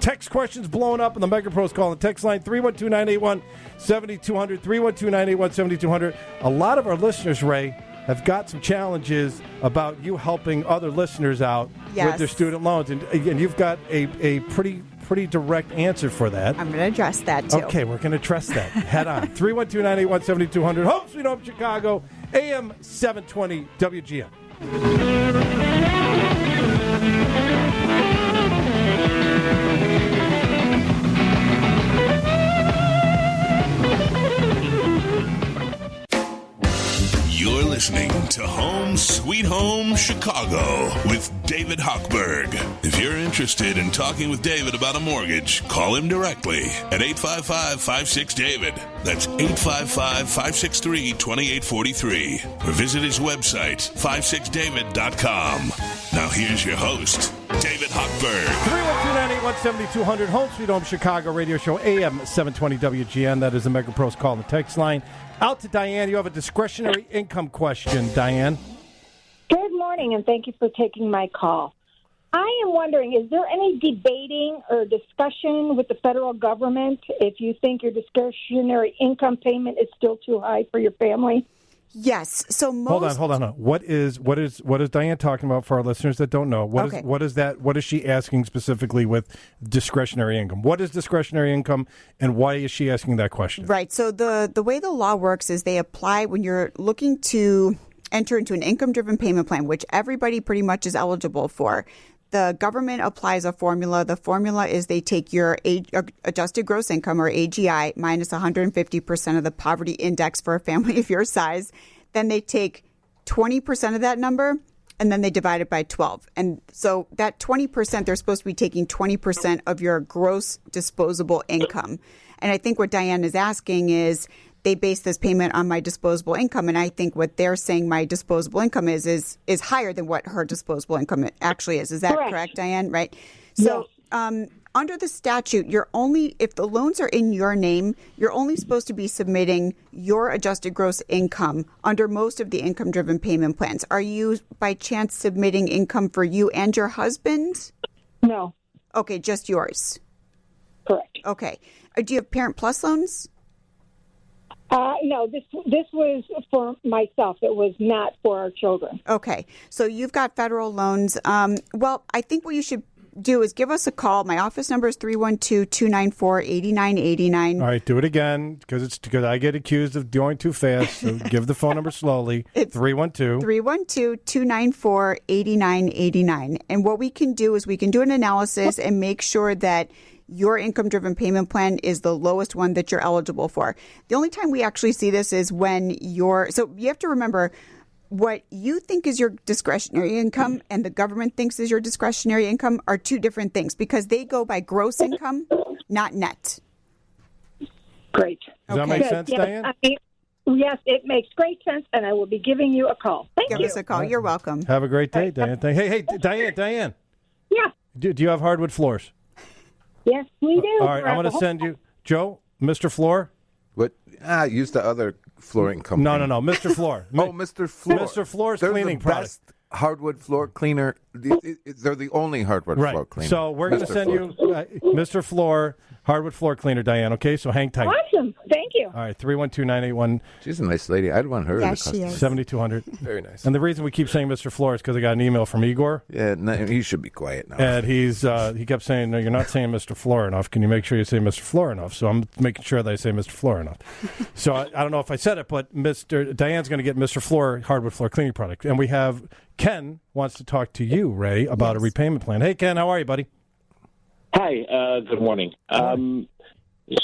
text questions blowing up on the Mega Pros call and text line 312-981-7200. 312-981-7200. A lot of our listeners, Ray, have got some challenges about you helping other listeners out with their student loans, and you've got a pretty direct answer for that. I'm going to address that, too. Okay, we're going to address that head on. 312-981-7200. Home Sweet Home Chicago, AM 720 WGN. You're listening to Home Sweet Home Chicago with David Hochberg. If you're interested in talking with David about a mortgage, call him directly at 855-56-DAVID. That's 855-563-2843. Or visit his website, 56david.com. Now here's your host, David Hochberg. 312-981-7200. Home Sweet Home Chicago radio show, AM 720 WGN. That is the Mega Pros call on the text line. Out to Diane. You have a discretionary income question, Diane. Good morning, and thank you for taking my call. I am wondering, is there any debating or discussion with the federal government if you think your discretionary income payment is still too high for your family? Yes. So most. Hold on. What is Diane talking about for our listeners that don't know? What is she asking specifically with discretionary income? What is discretionary income, and why is she asking that question? Right. So the way the law works is they apply when you're looking to enter into an income-driven payment plan, which everybody pretty much is eligible for. The government applies a formula. The formula is they take your adjusted gross income, or AGI, minus 150% of the poverty index for a family of your size. Then they take 20% of that number, and then they divide it by 12. And so that 20%, they're supposed to be taking 20% of your gross disposable income. And I think what Diane is asking is, they base this payment on my disposable income, and I think what they're saying my disposable income is higher than what her disposable income actually is. Is that correct, Diane? Right. So under the statute, if the loans are in your name, you're only supposed to be submitting your adjusted gross income under most of the income-driven payment plans. Are you by chance submitting income for you and your husband? No. Okay, just yours. Correct. Okay. Do you have Parent Plus loans? No, this was for myself. It was not for our children. Okay. So you've got federal loans. Well, I think what you should do is give us a call. My office number is 312-294-8989. All right, do it again because I get accused of going too fast. So give the phone number slowly. It's 312-294-8989. And what we can do is we can do an analysis and make sure that your income-driven payment plan is the lowest one that you're eligible for. The only time we actually see this is when so you have to remember what you think is your discretionary income and the government thinks is your discretionary income are two different things because they go by gross income, not net. Great. Does that make sense, Diane? Yes, it makes great sense, and I will be giving you a call. Give us a call. You're welcome. Have a great day, Diane. Hey, Diane. Yeah. Do you have hardwood floors? Yes, we do. All right, I'm going to send you, Joe, Mr. Floor. What? Use the other flooring company. No, Mr. Floor. Mr. Floor. Mr. Floor's They're cleaning the product. best hardwood floor cleaner. They're the only hardwood floor cleaner. So we're going to send you Mr. Floor, hardwood floor cleaner, Diane, okay? So hang tight. Awesome. Thank you. All right, 312-981. She's a nice lady. I'd want her to she is. 7200. Very nice. And the reason we keep saying Mr. Floor is because I got an email from Igor. Yeah, he should be quiet now. And he kept saying, no, you're not saying Mr. Floor enough. Can you make sure you say Mr. Floor enough? So I'm making sure that I say Mr. Floor enough. So I don't know if I said it, but Diane's going to get Mr. Floor hardwood floor cleaning product. And we have Ken wants to talk to you, Ray, about a repayment plan. Hey, Ken, how are you, buddy? Hi, good morning.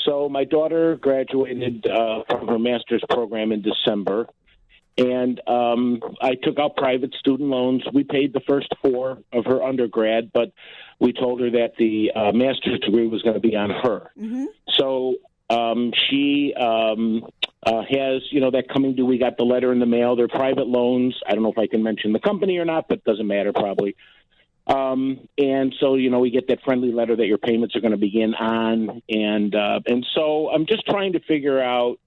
So my daughter graduated from her master's program in December, and I took out private student loans. We paid the first 4 of her undergrad, but we told her that the master's degree was going to be on her. Mm-hmm. So she has, that coming due. We got the letter in the mail. They're private loans. I don't know if I can mention the company or not, but it doesn't matter probably. And so, we get that friendly letter that your payments are going to begin on. And so I'm just trying to figure out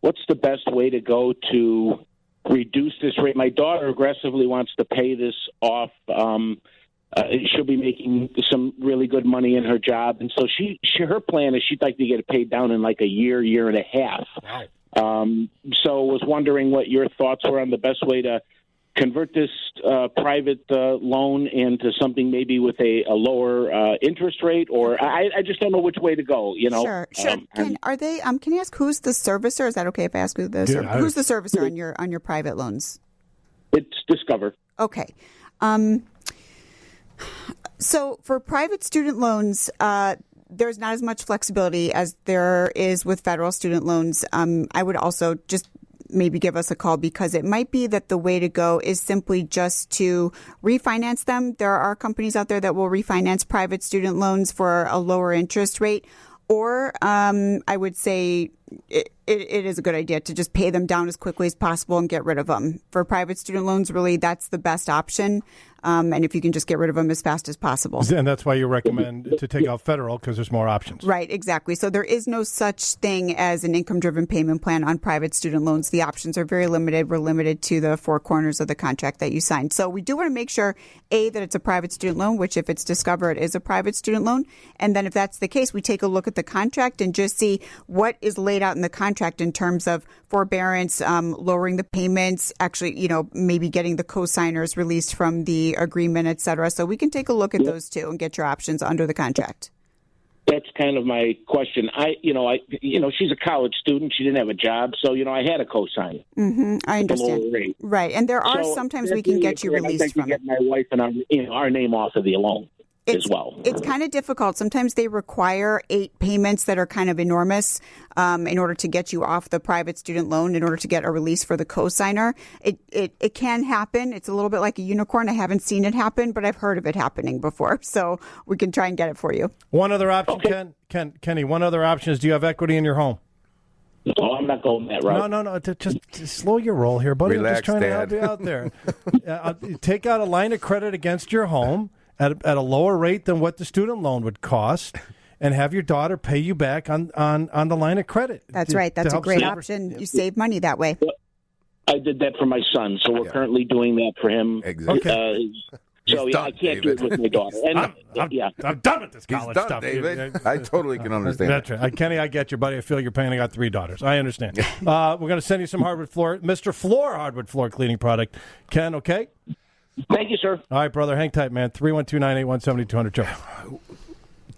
what's the best way to go to reduce this rate. My daughter aggressively wants to pay this off. She'll be making some really good money in her job. And so her plan is she'd like to get it paid down in like a year and a half. Wow. So was wondering what your thoughts were on the best way to convert this private loan into something maybe with a lower interest rate, or I just don't know which way to go. Sure. Can I ask who's the servicer? Is that okay if I ask who the who's the servicer on your private loans? It's Discover. Okay. So for private student loans, there's not as much flexibility as there is with federal student loans. I would also just maybe give us a call because it might be that the way to go is simply just to refinance them. There are companies out there that will refinance private student loans for a lower interest rate. Or I would say it is a good idea to just pay them down as quickly as possible and get rid of them. For private student loans, really, that's the best option. And if you can just get rid of them as fast as possible. And that's why you recommend to take out federal because there's more options. Right, exactly. So there is no such thing as an income-driven payment plan on private student loans. The options are very limited. We're limited to the 4 corners of the contract that you signed. So we do want to make sure, A, that it's a private student loan, which if it's Discover, it is a private student loan. And then if that's the case, we take a look at the contract and just see what is laid laid out in the contract in terms of forbearance, lowering the payments, actually, maybe getting the co-signers released from the agreement, et cetera. So we can take a look at those too and get your options under the contract. That's kind of my question. She's a college student. She didn't have a job, so I had a co-sign. Mm-hmm. I understand. Right, and there are sometimes we can get you released from it. My wife and our name off of the loan as well. It's kind of difficult. Sometimes they require 8 payments that are kind of enormous in order to get you off the private student loan, in order to get a release for the co-signer. It can happen. It's a little bit like a unicorn. I haven't seen it happen, but I've heard of it happening before. So we can try and get it for you. One other option, Kenny, one other option is, do you have equity in your home? Oh, I'm not going that route. No. Just slow your roll here, buddy. Relax, I'm just trying Dad. to help you out there. Take out a line of credit against your home at a lower rate than what the student loan would cost, and have your daughter pay you back on the line of credit. That's right. That's a great option. You save money that way. I did that for my son, so we're currently doing that for him. Exactly. I can't do it with my daughter. And, I'm done with this college He's done, stuff. David. I totally can understand. That's right. Kenny, I get you, buddy. I feel your pain. I got 3 daughters. I understand. We're going to send you some hardwood floor, Mr. Floor hardwood floor cleaning product. Ken, okay? Thank you, sir. All right, brother. Hang tight, man. 312-981-7200. Joe.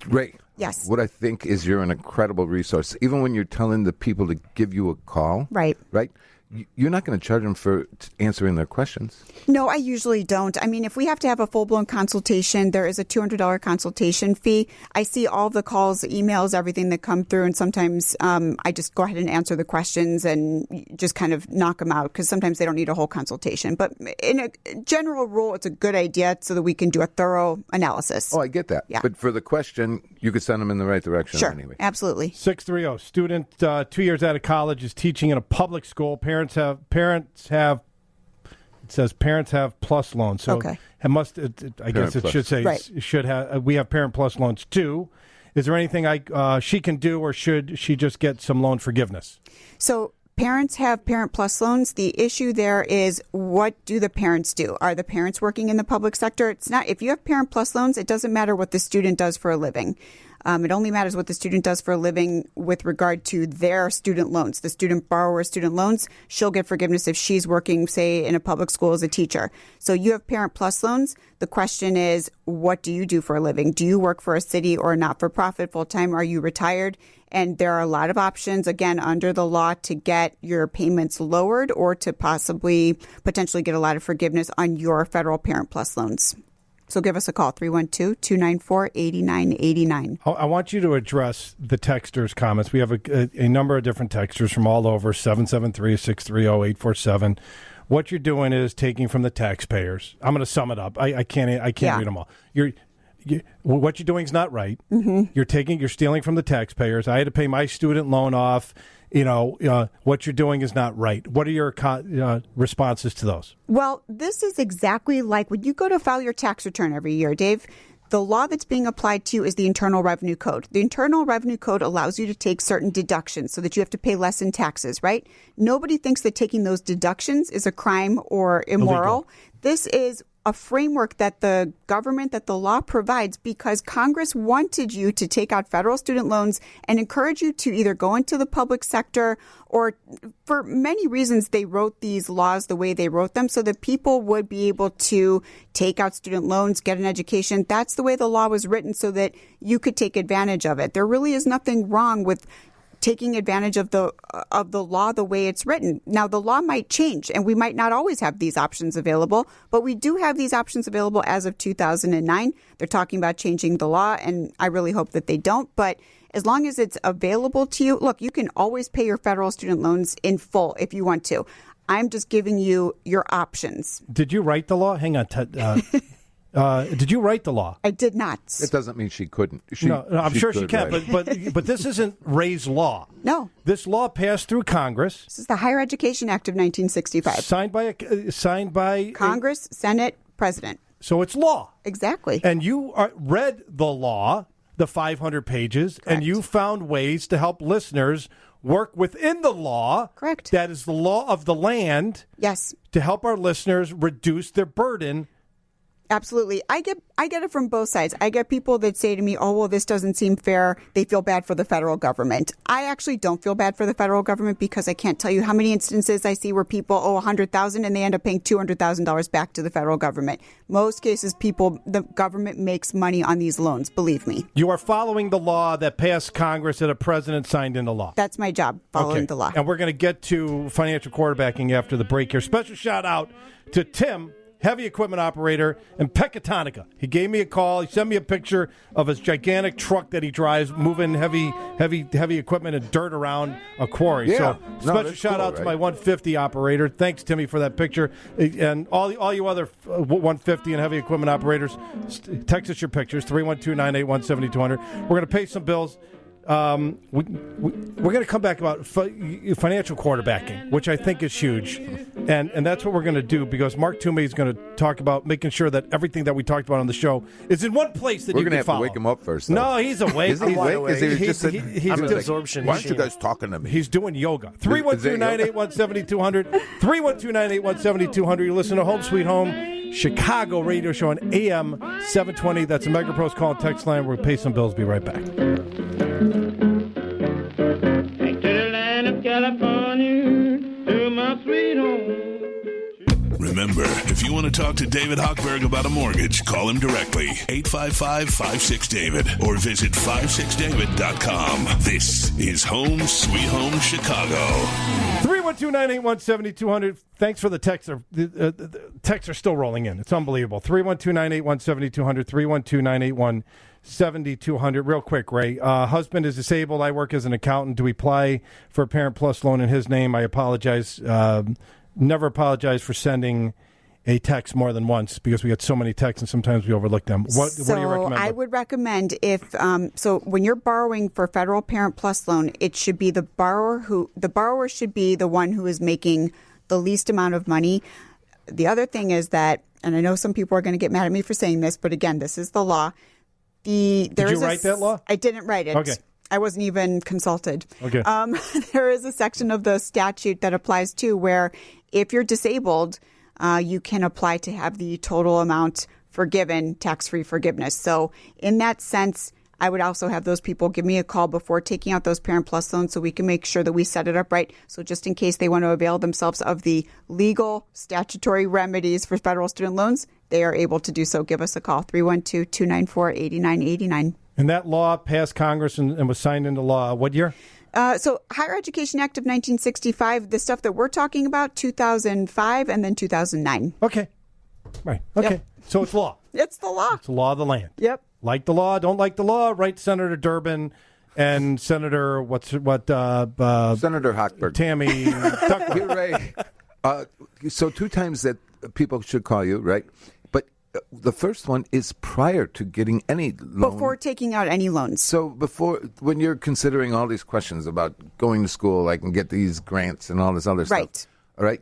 Ray. Yes. What I think is you're an incredible resource. Even when you're telling the people to give you a call. Right. You're not going to charge them for answering their questions. No, I usually don't. I mean, if we have to have a full-blown consultation, there is a $200 consultation fee. I see all the calls, emails, everything that come through, and sometimes I just go ahead and answer the questions and just kind of knock them out, because sometimes they don't need a whole consultation. But in a general rule, it's a good idea so that we can do a thorough analysis. Oh, I get that. Yeah. But for the question, you could send them in the right direction Sure, anyway. absolutely. 630, student 2 years out of college, is teaching in a public school. Parents have plus loans. So okay. We have parent plus loans too. Is there anything she can do, or should she just get some loan forgiveness? So parents have parent plus loans. The issue there is, what do the parents do? Are the parents working in the public sector? It's not. If you have parent plus loans, it doesn't matter what the student does for a living. It only matters what the student does for a living with regard to their student loans. The student borrower's student loans, she'll get forgiveness if she's working, say, in a public school as a teacher. So you have parent plus loans. The question is, what do you do for a living? Do you work for a city or not-for-profit full-time? Are you retired? And there are a lot of options, again, under the law, to get your payments lowered or to potentially get a lot of forgiveness on your federal parent plus loans. So give us a call, 312-294-8989. I want you to address the texters' comments. We have a number of different texters from all over, 773-630-847. What you're doing is taking from the taxpayers. I'm going to sum it up. I can't read them all. What you're doing is not right. Mm-hmm. You're stealing from the taxpayers. I had to pay my student loan off. What you're doing is not right. What are your responses to those? Well, this is exactly like when you go to file your tax return every year, Dave. The law that's being applied to you is the Internal Revenue Code. The Internal Revenue Code allows you to take certain deductions so that you have to pay less in taxes, right? Nobody thinks that taking those deductions is a crime or immoral. Illegal. This is a framework that the government, that the law provides, because Congress wanted you to take out federal student loans and encourage you to either go into the public sector, or for many reasons they wrote these laws the way they wrote them so that people would be able to take out student loans, get an education. That's the way the law was written, so that you could take advantage of it. There really is nothing wrong with taking advantage of the law the way it's written. Now, the law might change, and we might not always have these options available, but we do have these options available as of 2009. They're talking about changing the law, and I really hope that they don't. But as long as it's available to you, look, you can always pay your federal student loans in full if you want to. I'm just giving you your options. Did you write the law? Hang on, did you write the law? I did not. It doesn't mean she couldn't. No, I'm sure she can, but this isn't Ray's law. No. This law passed through Congress. This is the Higher Education Act of 1965. Signed by Congress, Senate, President. So it's law. Exactly. And you read the law, the 500 pages, Correct. and you found ways to help listeners work within the law. Correct. That is the law of the land. Yes. To help our listeners reduce their burden Absolutely. I get it from both sides. I get people that say to me, oh, well, this doesn't seem fair. They feel bad for the federal government. I actually don't feel bad for the federal government because I can't tell you how many instances I see where people owe $100,000 and they end up paying $200,000 back to the federal government. Most cases, the government makes money on these loans, believe me. You are following the law that passed Congress that a president signed into law. That's my job, following the law. And we're going to get to financial quarterbacking after the break here. Special shout out to Tim, heavy equipment operator in Pecatonica. He gave me a call. He sent me a picture of his gigantic truck that he drives, moving heavy equipment and dirt around a quarry. Yeah. So special shout out to my 150 operator. Thanks, Timmy, for that picture. And all you other 150 and heavy equipment operators, text us your pictures, 312-981-7200. We're going to pay some bills. We're going to come back about financial quarterbacking, which I think is huge, and that's what we're going to do because Mark Toomey is going to talk about making sure that everything that we talked about on the show is in one place that we're you can follow. We're going to have to wake him up first, though. No, he's awake. Is he awake? He's I'm an absorption Why aren't you machine. guys talking to me? He's doing yoga. 312-981-7200. 312-981-7200. You listen to Home Sweet Home, Chicago radio show on AM 720. That's a MegaPro's call and text line. We'll pay some bills. Be right back. California, to my sweet home. Remember, if you want to talk to David Hochberg about a mortgage, call him directly, 855-56-DAVID, or visit 56david.com. This is Home Sweet Home Chicago. 312-981-7200. Thanks for the text. The texts are still rolling in. It's unbelievable. 312-981-7200, 312-981-7200. Real quick, Ray. Husband is disabled. I work as an accountant. Do we apply for a Parent Plus loan in his name? I apologize. Never apologize for sending a text more than once because we get so many texts and sometimes we overlook them. What do you recommend? I would recommend if so when you're borrowing for Federal Parent Plus loan, it should be the borrower should be the one who is making the least amount of money. The other thing is that, and I know some people are going to get mad at me for saying this, but again, this is the law. Did you write that law? I didn't write it. Okay. I wasn't even consulted. Okay. There is a section of the statute that applies to where if you're disabled, you can apply to have the total amount forgiven, tax-free forgiveness. So in that sense, I would also have those people give me a call before taking out those Parent Plus loans so we can make sure that we set it up right. So just in case they want to avail themselves of the legal statutory remedies for federal student loans, they are able to do so. Give us a call, 312-294-8989. And that law passed Congress and was signed into law what year? So Higher Education Act of 1965, the stuff that we're talking about, 2005 and then 2009. Okay. Right. Okay. Yep. So it's law. It's the law. It's the law of the land. Yep. Like the law, don't like the law. Right, Senator Durbin and Senator Senator Hochberg. Tammy Duckworth. You're right. So 2 times that people should call you, right? But the first one is prior to getting any loan. Before taking out any loans. So when you're considering all these questions about going to school, I can get these grants and all this other stuff. Right. All right.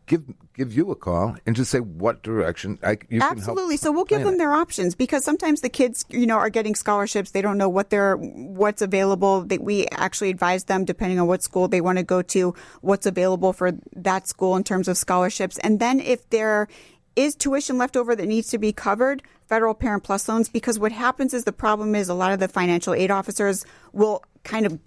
Give you a call and just say what direction you can help. Absolutely. So we'll give them their options because sometimes the kids, are getting scholarships. They don't know what's available. We actually advise them, depending on what school they want to go to, what's available for that school in terms of scholarships. And then if there is tuition left over that needs to be covered, Federal Parent Plus loans, because what happens is the problem is a lot of the financial aid officers will kind of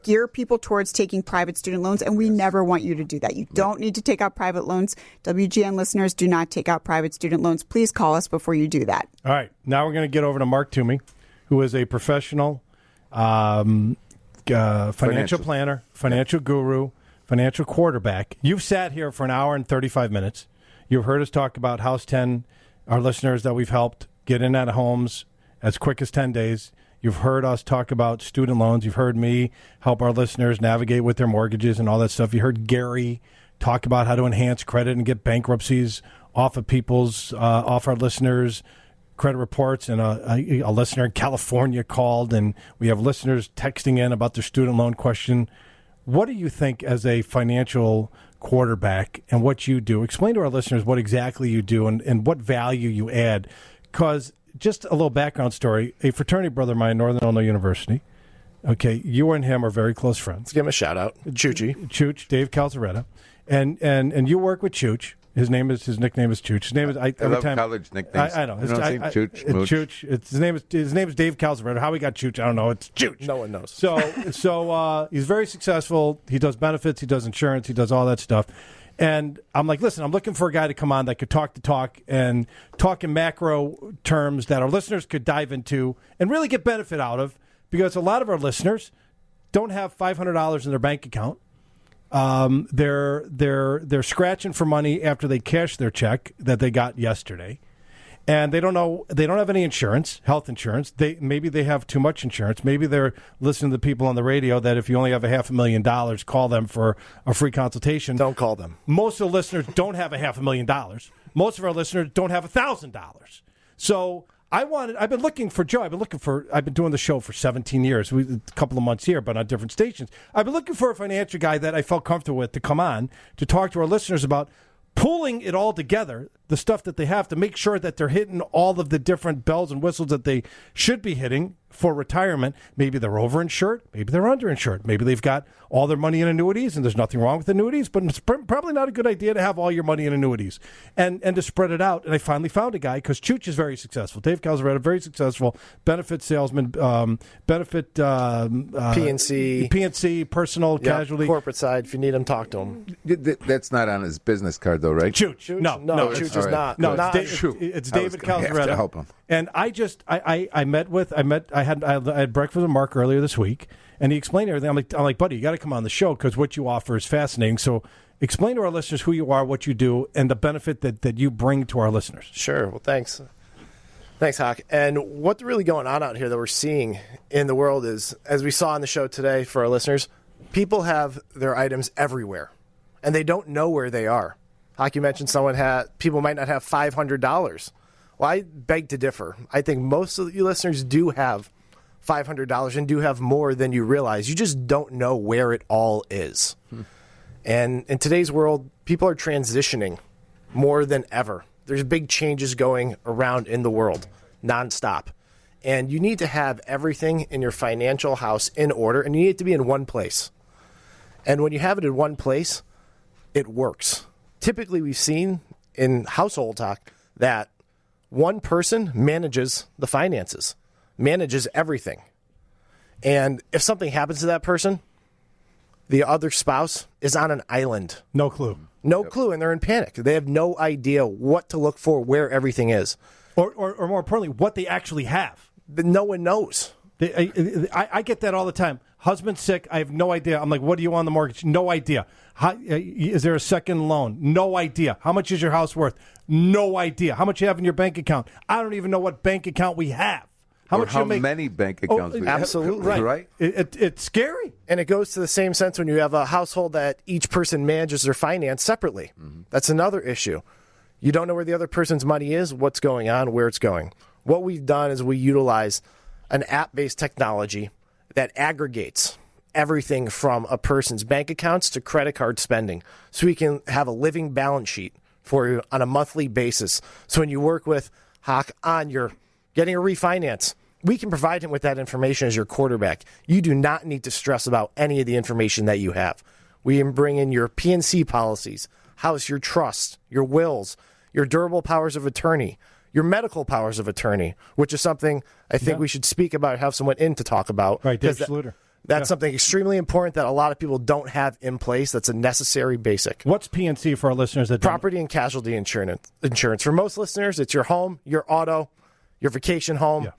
gear people towards taking private student loans, and we never want you to do that. You don't need to take out private loans. WGN listeners, do not take out private student loans. Please call us before you do that. All right. Now we're going to get over to Mark Toomey, who is a professional financial planner, financial guru, financial quarterback. You've sat here for an hour and 35 minutes. You've heard us talk about House 10, our listeners that we've helped get in out of homes as quick as 10 days. You've heard us talk about student loans. You've heard me help our listeners navigate with their mortgages and all that stuff. You heard Gary talk about how to enhance credit and get bankruptcies off of off our listeners' credit reports. And a listener in California called, and we have listeners texting in about their student loan question. What do you think as a financial quarterback and what you do? Explain to our listeners what exactly you do and what value you add. Because just a little background story. A fraternity brother of mine, Northern Illinois University. Okay, you and him are very close friends. Let's give him a shout out. Chooch, Dave Calzaretta. And you work with Chooch. His nickname is Chooch. His name is I love college nicknames. I know. You know what I'm saying? Chooch, Mooch. Chooch. His name is Dave Calzaretta. How he got Chooch, I don't know. It's Chooch. No one knows. So he's very successful. He does benefits. He does insurance. He does all that stuff. And I'm like, listen, I'm looking for a guy to come on that could talk the talk and talk in macro terms that our listeners could dive into and really get benefit out of, because a lot of our listeners don't have $500 in their bank account. They're scratching for money after they cash their check that they got yesterday, and they don't have any insurance, health insurance. Maybe they have too much insurance. Maybe they're listening to the people on the radio that if you only have $500,000, call them for a free consultation. Don't call them. Most of the listeners don't have $500,000. Most of our listeners don't have $1,000. So I've been looking for Joe. I've been doing the show for 17 years. A couple of months here, but on different stations. I've been looking for a financial guy that I felt comfortable with to come on to talk to our listeners about pulling it all together, the stuff that they have, to make sure that they're hitting all of the different bells and whistles that they should be hitting for retirement. Maybe they're overinsured. Maybe they're underinsured. Maybe they've got all their money in annuities, and there's nothing wrong with annuities, but it's probably not a good idea to have all your money in annuities and to spread it out. And I finally found a guy, because Chooch is very successful. Dave Calzaretta, very successful benefit salesman, benefit PNC, personal casualty. Corporate side, if you need him, talk to him. That's not on his business card, though, right? Chooch. No, Chooch is not. No, not it's David Calzaretta. Have to help him. And I had breakfast with Mark earlier this week, and he explained everything. I'm like, buddy, you got to come on the show because what you offer is fascinating. So explain to our listeners who you are, what you do, and the benefit that you bring to our listeners. Sure. Well, thanks. Thanks, Hawk. And what's really going on out here that we're seeing in the world is, as we saw on the show today for our listeners, people have their items everywhere, and they don't know where they are. Hawk, you mentioned people might not have $500. Well, I beg to differ. I think most of you listeners do have $500 and do have more than you realize. You just don't know where it all is. And in today's world, people are transitioning more than ever. There's big changes going around in the world nonstop. And you need to have everything in your financial house in order, and you need it to be in one place. And when you have it in one place, it works. Typically, we've seen in household talk that one person manages the finances, manages everything. And if something happens to that person, the other spouse is on an island. No clue. No clue, and they're in panic. They have no idea what to look for, where everything is. Or more importantly, what they actually have. No one knows. I get that all the time. Husband's sick. I have no idea. I'm like, what do you want on the mortgage? No idea. Is there a second loan? No idea. How much is your house worth? No idea. How much you have in your bank account? I don't even know what bank account we have. How many bank accounts we have. Absolutely. Right. It's scary. And it goes to the same sense when you have a household that each person manages their finance separately. Mm-hmm. That's another issue. You don't know where the other person's money is, what's going on, where it's going. What we've done is we utilize an app-based technology that aggregates everything from a person's bank accounts to credit card spending, so we can have a living balance sheet for you on a monthly basis. So when you work with Hawk on your getting a refinance, we can provide him with that information as your quarterback. You do not need to stress about any of the information that you have. We can bring in your PNC policies, house, your trust, your wills, your durable powers of attorney, your medical powers of attorney, which is something I think we should speak about, have someone in to talk about. Right, Dave Schluter. That's something extremely important that a lot of people don't have in place. That's a necessary basic. What's PNC for our listeners? That Property and casualty insurance. For most listeners, it's your home, your auto, your vacation home,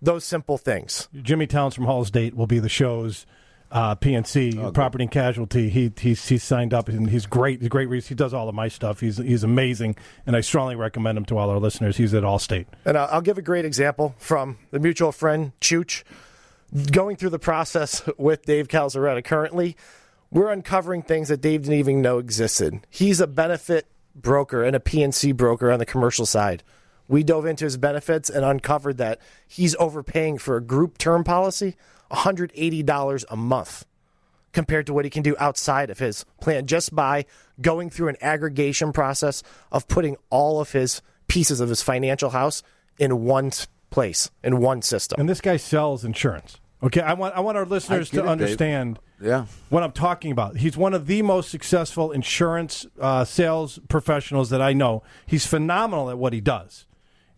those simple things. Jimmy Towns from Hall State will be the show's PNC, Property and Casualty. He's signed up, and he's great. He's a great. He does all of my stuff. He's amazing, and I strongly recommend him to all our listeners. He's at Allstate. And I'll give a great example from the mutual friend, Chooch. Going through the process with Dave Calzaretta currently, we're uncovering things that Dave didn't even know existed. He's a benefit broker and a PNC broker on the commercial side. We dove into his benefits and uncovered that he's overpaying for a group term policy $180 a month compared to what he can do outside of his plan, just by going through an aggregation process of putting all of his pieces of his financial house in one place, in one system. And this guy sells insurance. Okay, I want our listeners to understand what I'm talking about. He's one of the most successful insurance sales professionals that I know. He's phenomenal at what he does.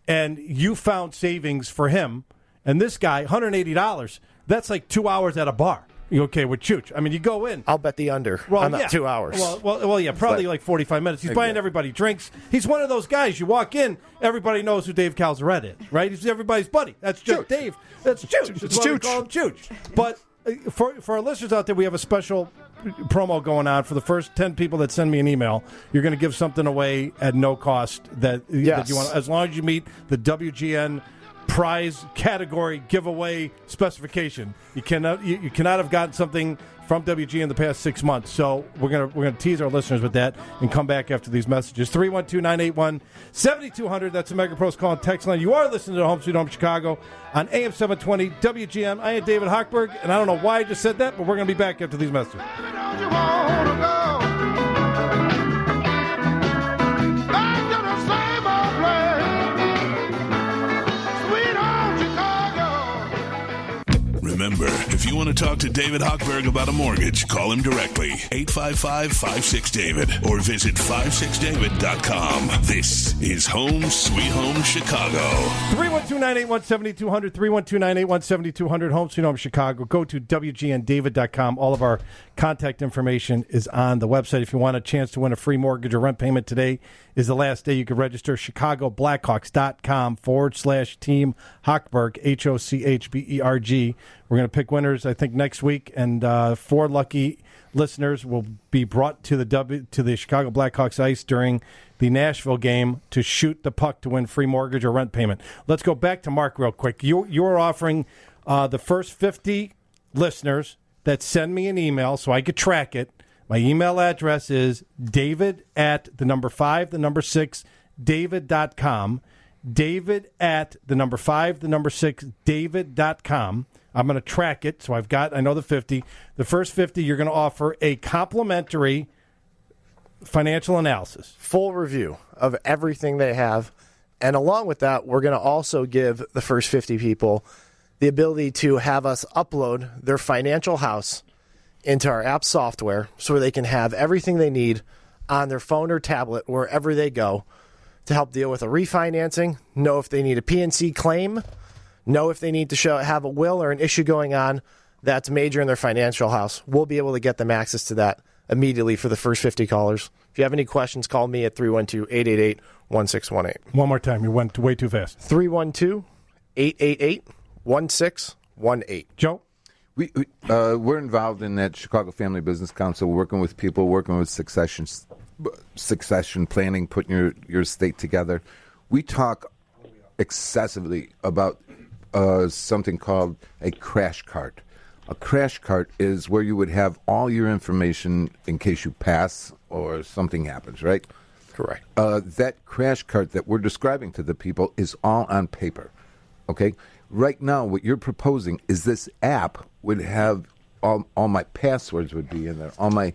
And you found savings for him. And this guy, $180, that's like 2 hours at a bar. You okay with Chooch? I mean, you go in. I'll bet the under on that 2 hours. Well, yeah, probably like 45 minutes. He's buying everybody drinks. He's one of those guys. You walk in, everybody knows who Dave Calzaret is, right? He's everybody's buddy. That's just Dave. That's Chooch. That's why we call him Chooch. But for our listeners out there, we have a special promo going on for the first 10 people that send me an email. You're going to give something away at no cost that you want, as long as you meet the WGN prize category giveaway specification. You cannot have gotten something from WG in the past 6 months. So we're gonna tease our listeners with that and come back after these messages. 312-981-7200. That's the Mega Pros call and text line. You are listening to Home Sweet Home Chicago on AM 720 WGN. I am David Hochberg, and I don't know why I just said that, but we're gonna be back after these messages. Remember, if you want to talk to David Hochberg about a mortgage, call him directly, 855-56-DAVID, or visit 56david.com. This is Home Sweet Home Chicago. 312-981-7200, 312-981-7200, Home Sweet Home Chicago. Go to WGNDavid.com. All of our contact information is on the website. If you want a chance to win a free mortgage or rent payment, today is the last day you can register. ChicagoBlackhawks.com/Team Hochberg, HOCHBERG. We're going to pick winners, I think, next week, and 4 lucky listeners will be brought to the Chicago Blackhawks ice during the Nashville game to shoot the puck to win free mortgage or rent payment. Let's go back to Mark real quick. You're offering the first 50 listeners that send me an email so I could track it. My email address is david@5, 6, david@5, 6, david.com. I'm going to track it, so I know the 50. The first 50, you're going to offer a complimentary financial analysis. Full review of everything they have. And along with that, we're going to also give the first 50 people the ability to have us upload their financial house into our app software so they can have everything they need on their phone or tablet wherever they go to help deal with a refinancing, know if they need a PNC claim, know if they need to have a will or an issue going on that's major in their financial house. We'll be able to get them access to that immediately for the first 50 callers. If you have any questions, call me at 312-888-1618. One more time. You went way too fast. 312-888-1618. Joe? We're involved in that Chicago Family Business Council, working with people, working with succession planning, putting your estate together. We talk excessively about something called a crash cart. A crash cart is where you would have all your information in case you pass or something happens, right? Correct. That crash cart that we're describing to the people is all on paper, okay? Right now, what you're proposing is this app would have all my passwords would be in there, all my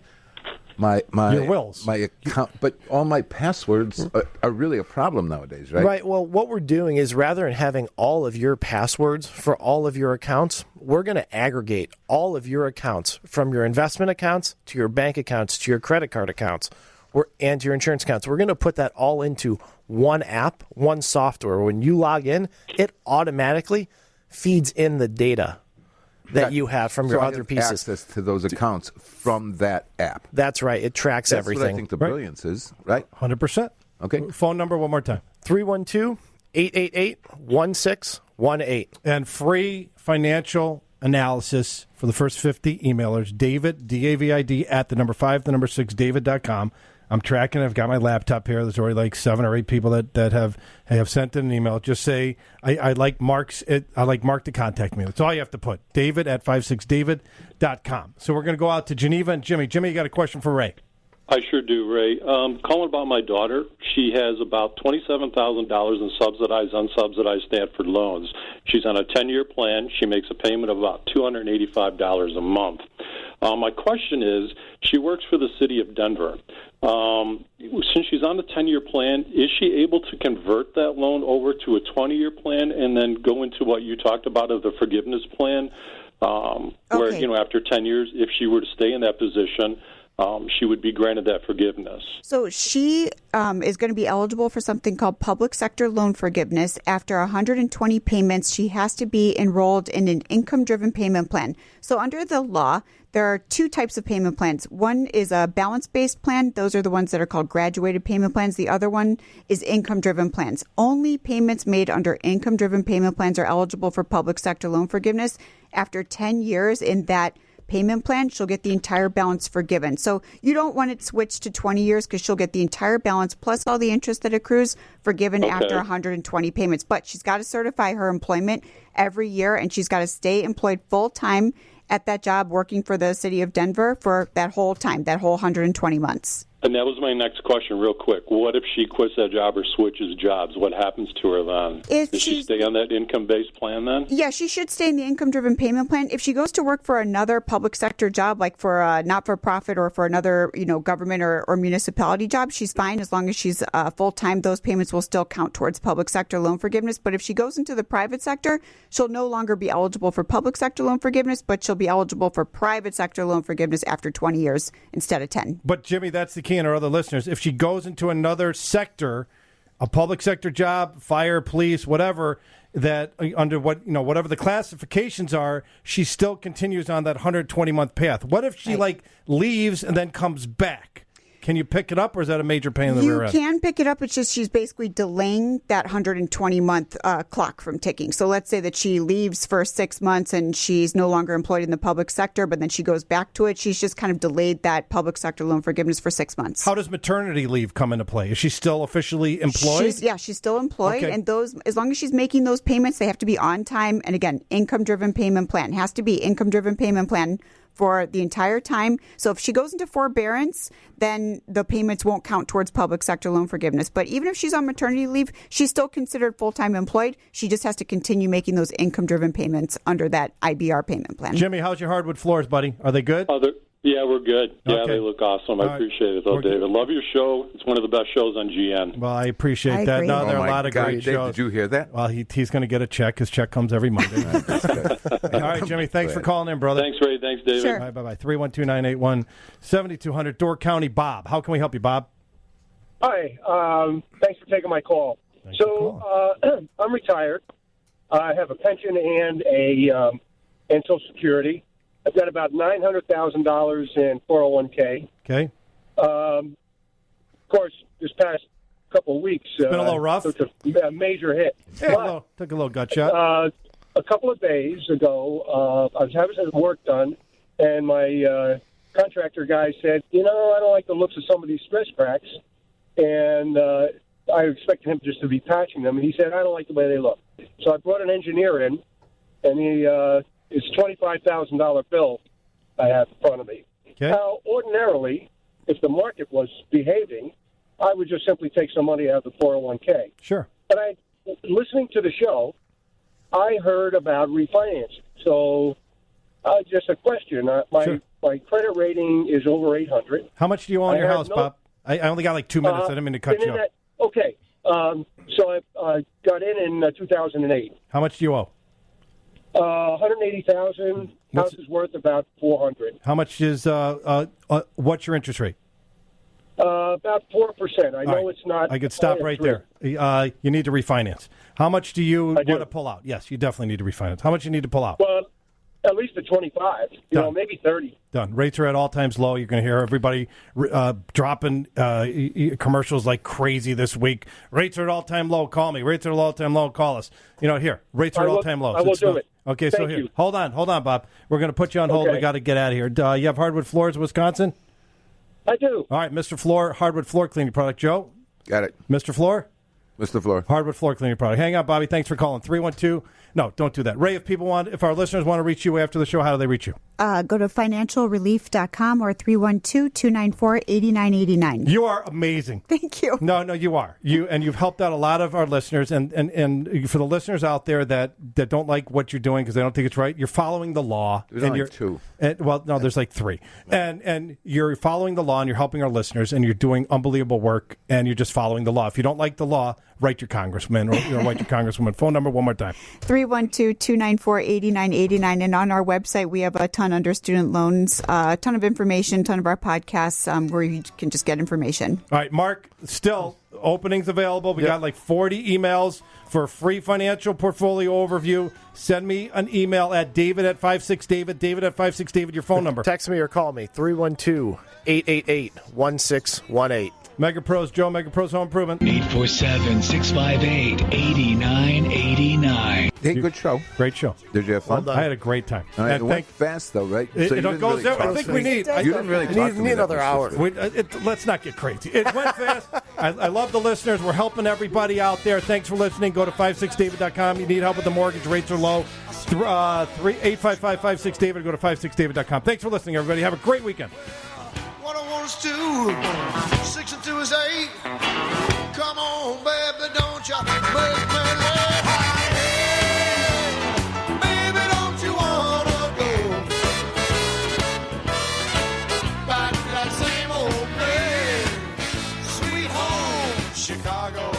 your wills, my account, but all my passwords are really a problem nowadays, right? Right. Well, what we're doing is rather than having all of your passwords for all of your accounts, we're going to aggregate all of your accounts from your investment accounts to your bank accounts to your credit card accounts and to your insurance accounts. We're going to put that all into one app, one software. When you log in, it automatically feeds in the data that you have from your other pieces. Access to those accounts from that app. That's right. It tracks everything. That's what I think the brilliance is, right? 100%. Okay. Phone number one more time. 312-888-1618. And free financial analysis for the first 50 emailers. David, D-A-V-I-D, at 5, 6, David.com. I'm tracking. I've got my laptop here. There's already like 7 or 8 people that have sent in an email. Just say I'd like Mark to contact me. That's all you have to put. David at 56david.com. So we're going to go out to Geneva and Jimmy. Jimmy, you got a question for Ray? I sure do, Ray. Calling about my daughter. She has about $27,000 in subsidized, unsubsidized Stanford loans. She's on a 10-year plan. She makes a payment of about $285 a month. My question is, she works for the city of Denver. Since she's on the 10-year plan, is she able to convert that loan over to a 20-year plan and then go into what you talked about of the forgiveness plan Where, after 10 years, if she were to stay in that position, she would be granted that forgiveness. So she is going to be eligible for something called public sector loan forgiveness. After 120 payments, she has to be enrolled in an income-driven payment plan. So under the law, there are two types of payment plans. One is a balance-based plan. Those are the ones that are called graduated payment plans. The other one is income-driven plans. Only payments made under income-driven payment plans are eligible for public sector loan forgiveness. After 10 years in that payment plan, she'll get the entire balance forgiven. So you don't want it switched to 20 years because she'll get the entire balance plus all the interest that accrues forgiven after 120 payments. But she's got to certify her employment every year, and she's got to stay employed full-time at that job working for the city of Denver for that whole time, that whole 120 months. And that was my next question, real quick. What if she quits that job or switches jobs? What happens to her then? Does she stay on that income-based plan then? Yeah, she should stay in the income-driven payment plan. If she goes to work for another public sector job, like for a not-for-profit or for another, government or municipality job, she's fine as long as she's full-time. Those payments will still count towards public sector loan forgiveness. But if she goes into the private sector, she'll no longer be eligible for public sector loan forgiveness, but she'll be eligible for private sector loan forgiveness after 20 years instead of 10. But, Jimmy, that's the key, and our other listeners, if she goes into another sector, a public sector job, fire, police, whatever, that under whatever the classifications are, she still continues on that 120-month path. What if she leaves and then comes back? Can you pick it up, or is that a major pain in the rear end? You can pick it up. It's just she's basically delaying that 120-month clock from ticking. So let's say that she leaves for 6 months and she's no longer employed in the public sector, but then she goes back to it. She's just kind of delayed that public sector loan forgiveness for 6 months. How does maternity leave come into play? Is she still officially employed? She's still employed. Okay. And those, as long as she's making those payments, they have to be on time. And again, income-driven payment plan. Has to be income-driven payment plan for the entire time. So if she goes into forbearance, then the payments won't count towards public sector loan forgiveness. But even if she's on maternity leave, she's still considered full-time employed. She just has to continue making those income-driven payments under that IBR payment plan. Jimmy, how's your hardwood floors, buddy? Are they good? Yeah, we're good. Yeah, Okay. they look awesome. All I appreciate it, though, David. Love your show. It's one of the best shows on GN. Well, I appreciate that. No, there are a lot of great Dave, shows. did you hear that? Well, he's going to get a check. His check comes every Monday. All right, Jimmy, thanks for calling in, brother. Thanks, Ray. Thanks, David. Sure. All right, bye-bye. 312-981-7200. Door County Bob. How can we help you, Bob? Hi. Thanks for taking my call. I'm retired. I have a pension and Social Security. I've got about $900,000 in 401k. Okay. Of course, this past couple of weeks, It's been a little rough. took a major hit. Yeah, took a little gut shot. A couple of days ago, I was having some work done, and my contractor guy said, I don't like the looks of some of these stress cracks, and I expected him just to be patching them, and he said, I don't like the way they look. So I brought an engineer in, and it's a $25,000 bill I have in front of me. Okay. Now, ordinarily, if the market was behaving, I would just simply take some money out of the 401k. Sure. But listening to the show, I heard about refinancing. So, just a question. My credit rating is over 800. How much do you owe on your house, Bob? I only got like 2 minutes. I didn't mean to cut you off. Okay. So I got in 2008. How much do you owe? $180,000. House is worth about $400. How much is what's your interest rate? About 4%. I know it's not. I could stop right there. You need to refinance. How much do you want to pull out? Yes, you definitely need to refinance. How much you need to pull out? Well, at least a 25. Maybe 30. Done. Rates are at all times low. You're going to hear everybody dropping commercials like crazy this week. Rates are at all time low. Call me. Rates are at all time low. Call us. Here. Rates are at all time low. I will do it. Okay, Thank so here. you. Hold on, Bob. We're going to put you on hold. Okay. We got to get out of here. You have hardwood floors, Wisconsin? I do. All right, Mr. Floor, hardwood floor cleaning product. Joe? Got it. Mr. Floor? Mr. Floor. Hardwood floor cleaning product. Hang on, Bobby. Thanks for calling. 312. No, don't do that. Ray, if our listeners want to reach you after the show, how do they reach you? go to financialrelief.com or 312-294-8989. You are amazing. Thank you. No, you are. You've helped out a lot of our listeners, and for the listeners out there that don't like what you're doing because they don't think it's right, you're following the law. There's and only you're, two. No, there's like three. And you're following the law, and you're helping our listeners, and you're doing unbelievable work, and you're just following the law. If you don't like the law, write your congressman or write your congresswoman. Phone number one more time. 312-294-8989. And on our website, we have a ton under student loans, a ton of information, ton of our podcasts where you can just get information. All right, Mark, still openings available. We got like 40 emails for a free financial portfolio overview. Send me an email at David@56David, David@56David, your phone number. Text me or call me, 312-888-1618. Mega Pros, Joe, Mega Pros Home Improvement. 847-658-8989. Hey, good show. Great show. Did you have fun? I had a great time. All right, it went fast, though, right? It you didn't goes. really I think we need. You didn't really talk to me another hour. Let's not get crazy. It went fast. I love the listeners. We're helping everybody out there. Thanks for listening. Go to 56david.com. You need help with the mortgage rates are low. 855-56David. Go to 56david.com. Thanks for listening, everybody. Have a great weekend. What I want is 2, 6 and 2 is 8. Come on, baby, don't you make me laugh. Hey, baby, don't you wanna go back to that same old place, sweet home, Chicago.